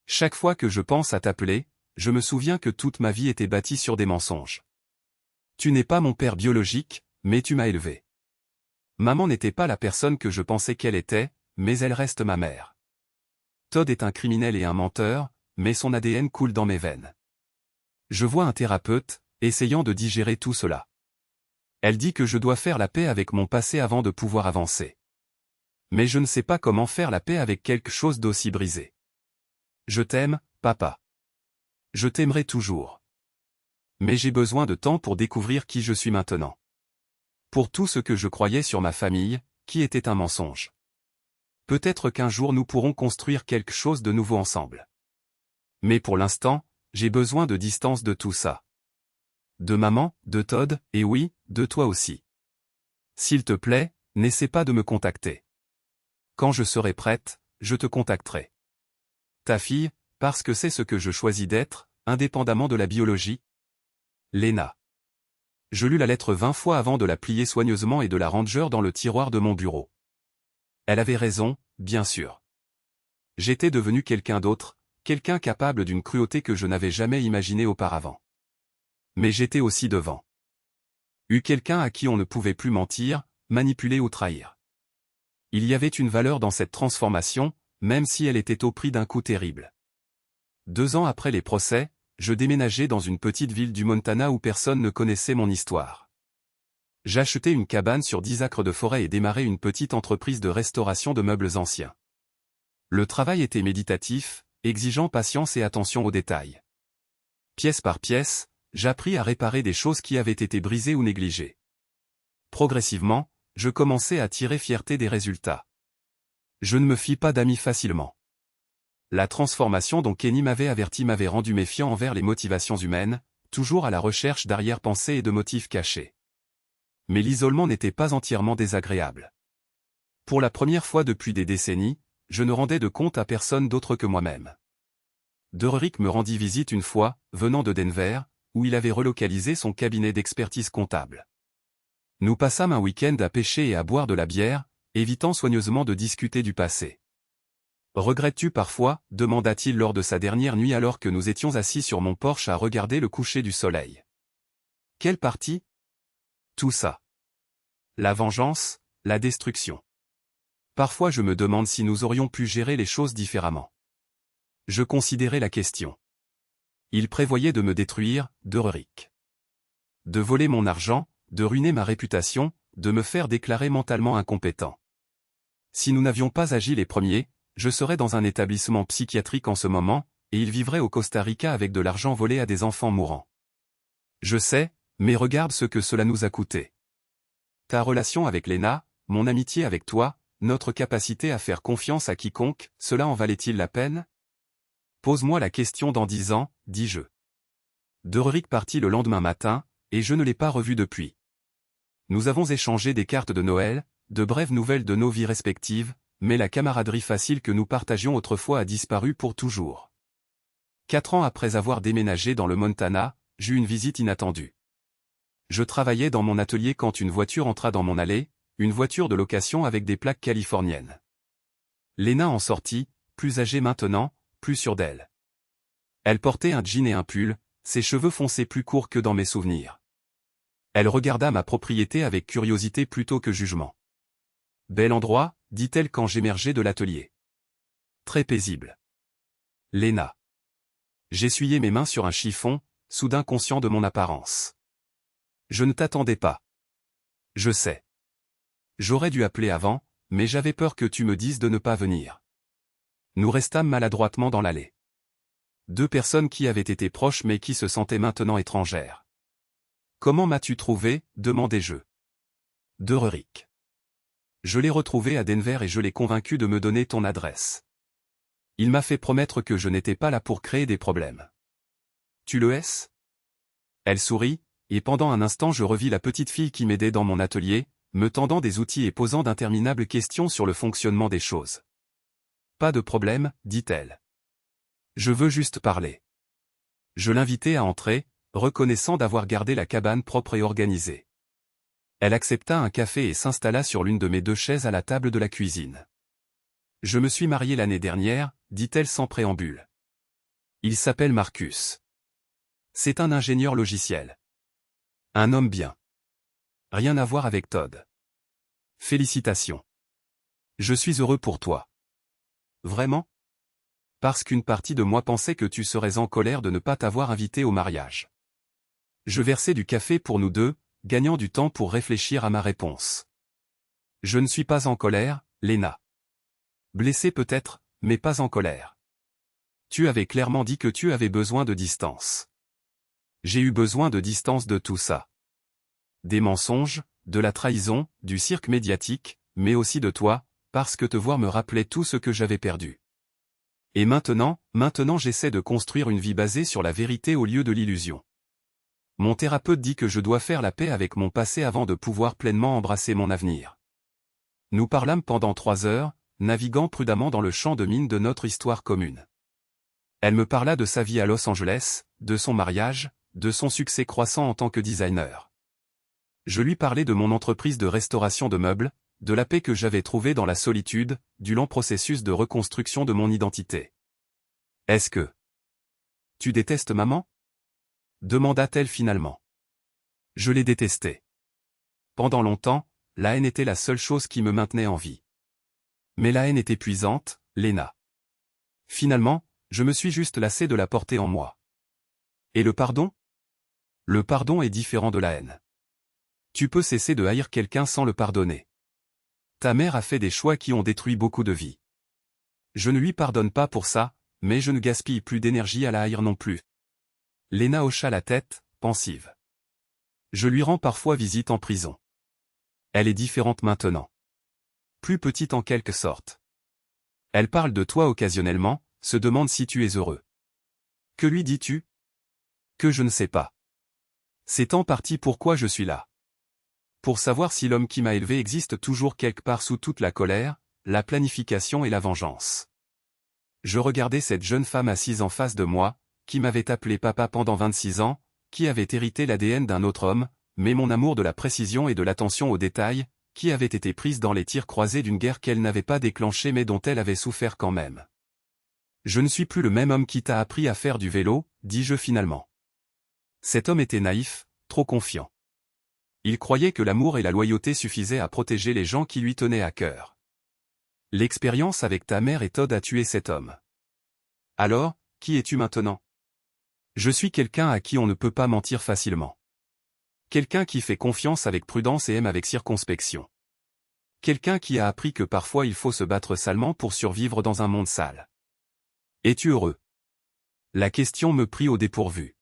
Chaque fois que je pense à t'appeler, je me souviens que toute ma vie était bâtie sur des mensonges. Tu n'es pas mon père biologique, mais tu m'as élevé. Maman n'était pas la personne que je pensais qu'elle était, mais elle reste ma mère. Todd est un criminel et un menteur, mais son ADN coule dans mes veines. Je vois un thérapeute, essayant de digérer tout cela. Elle dit que je dois faire la paix avec mon passé avant de pouvoir avancer. Mais je ne sais pas comment faire la paix avec quelque chose d'aussi brisé. Je t'aime, papa. Je t'aimerai toujours. Mais j'ai besoin de temps pour découvrir qui je suis maintenant. Pour tout ce que je croyais sur ma famille, qui était un mensonge. Peut-être qu'un jour nous pourrons construire quelque chose de nouveau ensemble. Mais pour l'instant, j'ai besoin de distance de tout ça. De maman, de Todd, et oui, de toi aussi. S'il te plaît, n'essaie pas de me contacter. Quand je serai prête, je te contacterai. Ta fille, parce que c'est ce que je choisis d'être, indépendamment de la biologie. Lena. Je lus la lettre 20 fois avant de la plier soigneusement et de la ranger dans le tiroir de mon bureau. Elle avait raison, bien sûr. J'étais devenu quelqu'un d'autre, quelqu'un capable d'une cruauté que je n'avais jamais imaginée auparavant. Mais j'étais aussi devant. Quelqu'un à qui on ne pouvait plus mentir, manipuler ou trahir. Il y avait une valeur dans cette transformation, même si elle était au prix d'un coût terrible. 2 ans après les procès, je déménageais dans une petite ville du Montana où personne ne connaissait mon histoire. J'achetais une cabane sur 10 acres de forêt et démarrais une petite entreprise de restauration de meubles anciens. Le travail était méditatif, exigeant patience et attention aux détails. Pièce par pièce, j'appris à réparer des choses qui avaient été brisées ou négligées. Progressivement, je commençais à tirer fierté des résultats. Je ne me fie pas d'amis facilement. La transformation dont Kenny m'avait averti m'avait rendu méfiant envers les motivations humaines, toujours à la recherche d'arrière-pensées et de motifs cachés. Mais l'isolement n'était pas entièrement désagréable. Pour la première fois depuis des décennies, je ne rendais de compte à personne d'autre que moi-même. Derrick me rendit visite une fois, venant de Denver, où il avait relocalisé son cabinet d'expertise comptable. Nous passâmes un week-end à pêcher et à boire de la bière, évitant soigneusement de discuter du passé. « Regrettes-tu parfois » demanda-t-il lors de sa dernière nuit alors que nous étions assis sur mon porche à regarder le coucher du soleil. Quelle partie? Tout ça. La vengeance, la destruction. Parfois je me demande si nous aurions pu gérer les choses différemment. Je considérais la question. Il prévoyait de me détruire, Deuric. De voler mon argent, de ruiner ma réputation, de me faire déclarer mentalement incompétent. Si nous n'avions pas agi les premiers, je serais dans un établissement psychiatrique en ce moment, et il vivrait au Costa Rica avec de l'argent volé à des enfants mourants. Je sais, mais regarde ce que cela nous a coûté. Ta relation avec Lena, mon amitié avec toi, notre capacité à faire confiance à quiconque, cela en valait-il la peine? Pose-moi la question dans 10 ans, dis-je. Deuric partit le lendemain matin, et je ne l'ai pas revu depuis. Nous avons échangé des cartes de Noël, de brèves nouvelles de nos vies respectives, mais la camaraderie facile que nous partagions autrefois a disparu pour toujours. 4 ans après avoir déménagé dans le Montana, j'eus une visite inattendue. Je travaillais dans mon atelier quand une voiture entra dans mon allée, une voiture de location avec des plaques californiennes. Lena en sortit, plus âgée maintenant, plus sûre d'elle. Elle portait un jean et un pull, ses cheveux foncés plus courts que dans mes souvenirs. Elle regarda ma propriété avec curiosité plutôt que jugement. « Bel endroit », dit-elle quand j'émergeai de l'atelier. « Très paisible. » Lena. J'essuyai mes mains sur un chiffon, soudain conscient de mon apparence. « Je ne t'attendais pas. »« Je sais. J'aurais dû appeler avant, mais j'avais peur que tu me dises de ne pas venir. » Nous restâmes maladroitement dans l'allée. 2 personnes qui avaient été proches mais qui se sentaient maintenant étrangères. « Comment m'as-tu trouvé ?» demandai-je. Deuric. Je l'ai retrouvé à Denver et je l'ai convaincu de me donner ton adresse. Il m'a fait promettre que je n'étais pas là pour créer des problèmes. Tu le es? Elle sourit, et pendant un instant je revis la petite fille qui m'aidait dans mon atelier, me tendant des outils et posant d'interminables questions sur le fonctionnement des choses. Pas de problème, dit-elle. Je veux juste parler. Je l'invitai à entrer, reconnaissant d'avoir gardé la cabane propre et organisée. Elle accepta un café et s'installa sur l'une de mes 2 chaises à la table de la cuisine. Je me suis mariée l'année dernière, dit-elle sans préambule. Il s'appelle Marcus. C'est un ingénieur logiciel. Un homme bien. Rien à voir avec Todd. Félicitations. Je suis heureux pour toi. Vraiment? Parce qu'une partie de moi pensait que tu serais en colère de ne pas t'avoir invité au mariage. Je versai du café pour nous 2, gagnant du temps pour réfléchir à ma réponse. Je ne suis pas en colère, Lena. Blessé peut-être, mais pas en colère. Tu avais clairement dit que tu avais besoin de distance. J'ai eu besoin de distance de tout ça. Des mensonges, de la trahison, du cirque médiatique, mais aussi de toi, parce que te voir me rappelait tout ce que j'avais perdu. Et maintenant j'essaie de construire une vie basée sur la vérité au lieu de l'illusion. Mon thérapeute dit que je dois faire la paix avec mon passé avant de pouvoir pleinement embrasser mon avenir. Nous parlâmes pendant 3 heures, naviguant prudemment dans le champ de mine de notre histoire commune. Elle me parla de sa vie à Los Angeles, de son mariage, de son succès croissant en tant que designer. Je lui parlais de mon entreprise de restauration de meubles, de la paix que j'avais trouvée dans la solitude, du lent processus de reconstruction de mon identité. « Est-ce que tu détestes maman ?» demanda-t-elle finalement. Je l'ai détestée. Pendant longtemps, la haine était la seule chose qui me maintenait en vie. Mais la haine est épuisante, Lena. Finalement, je me suis juste lassé de la porter en moi. Et le pardon? Le pardon est différent de la haine. Tu peux cesser de haïr quelqu'un sans le pardonner. Ta mère a fait des choix qui ont détruit beaucoup de vies. Je ne lui pardonne pas pour ça, mais je ne gaspille plus d'énergie à la haïr non plus. Lena hocha la tête, pensive. Je lui rends parfois visite en prison. Elle est différente maintenant. Plus petite en quelque sorte. Elle parle de toi occasionnellement, se demande si tu es heureux. Que lui dis-tu? Que je ne sais pas. C'est en partie pourquoi je suis là. Pour savoir si l'homme qui m'a élevé existe toujours quelque part sous toute la colère, la planification et la vengeance. Je regardais cette jeune femme assise en face de moi, qui m'avait appelé papa pendant 26 ans, qui avait hérité l'ADN d'un autre homme, mais mon amour de la précision et de l'attention aux détails, qui avait été prise dans les tirs croisés d'une guerre qu'elle n'avait pas déclenchée mais dont elle avait souffert quand même. Je ne suis plus le même homme qui t'a appris à faire du vélo, dis-je finalement. Cet homme était naïf, trop confiant. Il croyait que l'amour et la loyauté suffisaient à protéger les gens qui lui tenaient à cœur. L'expérience avec ta mère et Todd a tué cet homme. Alors, qui es-tu maintenant? Je suis quelqu'un à qui on ne peut pas mentir facilement. Quelqu'un qui fait confiance avec prudence et aime avec circonspection. Quelqu'un qui a appris que parfois il faut se battre salement pour survivre dans un monde sale. Es-tu heureux? La question me prit au dépourvu.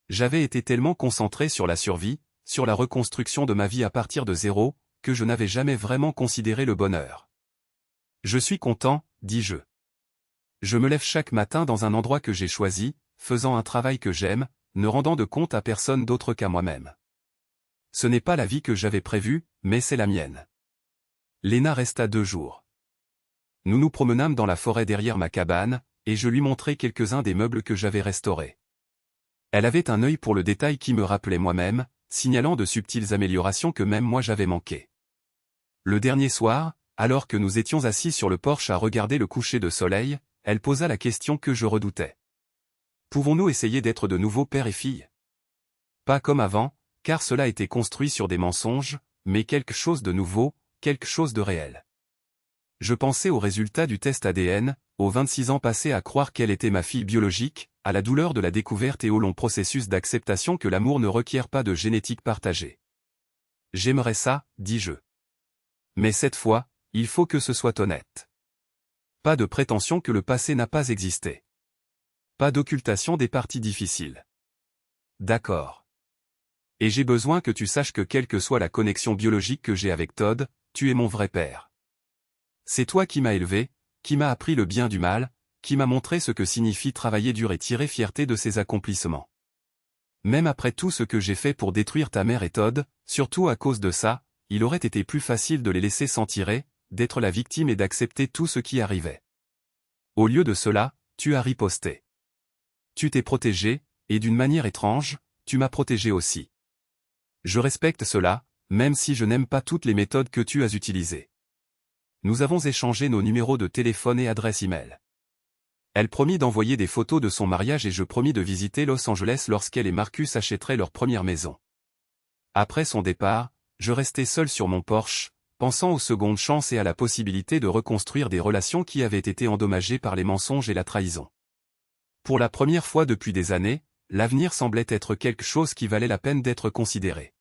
J'avais été tellement concentré sur la survie, sur la reconstruction de ma vie à partir de zéro, que je n'avais jamais vraiment considéré le bonheur. Je suis content, dis-je. Je me lève chaque matin dans un endroit que j'ai choisi, faisant un travail que j'aime, ne rendant de compte à personne d'autre qu'à moi-même. Ce n'est pas la vie que j'avais prévue, mais c'est la mienne. Léna resta 2 jours. Nous nous promenâmes dans la forêt derrière ma cabane, et je lui montrai quelques-uns des meubles que j'avais restaurés. Elle avait un œil pour le détail qui me rappelait moi-même, signalant de subtiles améliorations que même moi j'avais manquées. Le dernier soir, alors que nous étions assis sur le porche à regarder le coucher de soleil, elle posa la question que je redoutais. Pouvons-nous essayer d'être de nouveau père et fille? Pas comme avant, car cela était construit sur des mensonges, mais quelque chose de nouveau, quelque chose de réel. Je pensais aux résultats du test ADN, aux 26 ans passés à croire qu'elle était ma fille biologique, à la douleur de la découverte et au long processus d'acceptation que l'amour ne requiert pas de génétique partagée. J'aimerais ça, dis-je. Mais cette fois, il faut que ce soit honnête. Pas de prétention que le passé n'a pas existé. Pas d'occultation des parties difficiles. D'accord. Et j'ai besoin que tu saches que quelle que soit la connexion biologique que j'ai avec Todd, tu es mon vrai père. C'est toi qui m'as élevé, qui m'as appris le bien du mal, qui m'as montré ce que signifie travailler dur et tirer fierté de ses accomplissements. Même après tout ce que j'ai fait pour détruire ta mère et Todd, surtout à cause de ça, il aurait été plus facile de les laisser s'en tirer, d'être la victime et d'accepter tout ce qui arrivait. Au lieu de cela, tu as riposté. Tu t'es protégé, et d'une manière étrange, tu m'as protégé aussi. Je respecte cela, même si je n'aime pas toutes les méthodes que tu as utilisées. Nous avons échangé nos numéros de téléphone et adresse e-mail. Elle promit d'envoyer des photos de son mariage et je promis de visiter Los Angeles lorsqu'elle et Marcus achèteraient leur première maison. Après son départ, je restais seul sur mon porche, pensant aux secondes chances et à la possibilité de reconstruire des relations qui avaient été endommagées par les mensonges et la trahison. Pour la première fois depuis des années, l'avenir semblait être quelque chose qui valait la peine d'être considéré.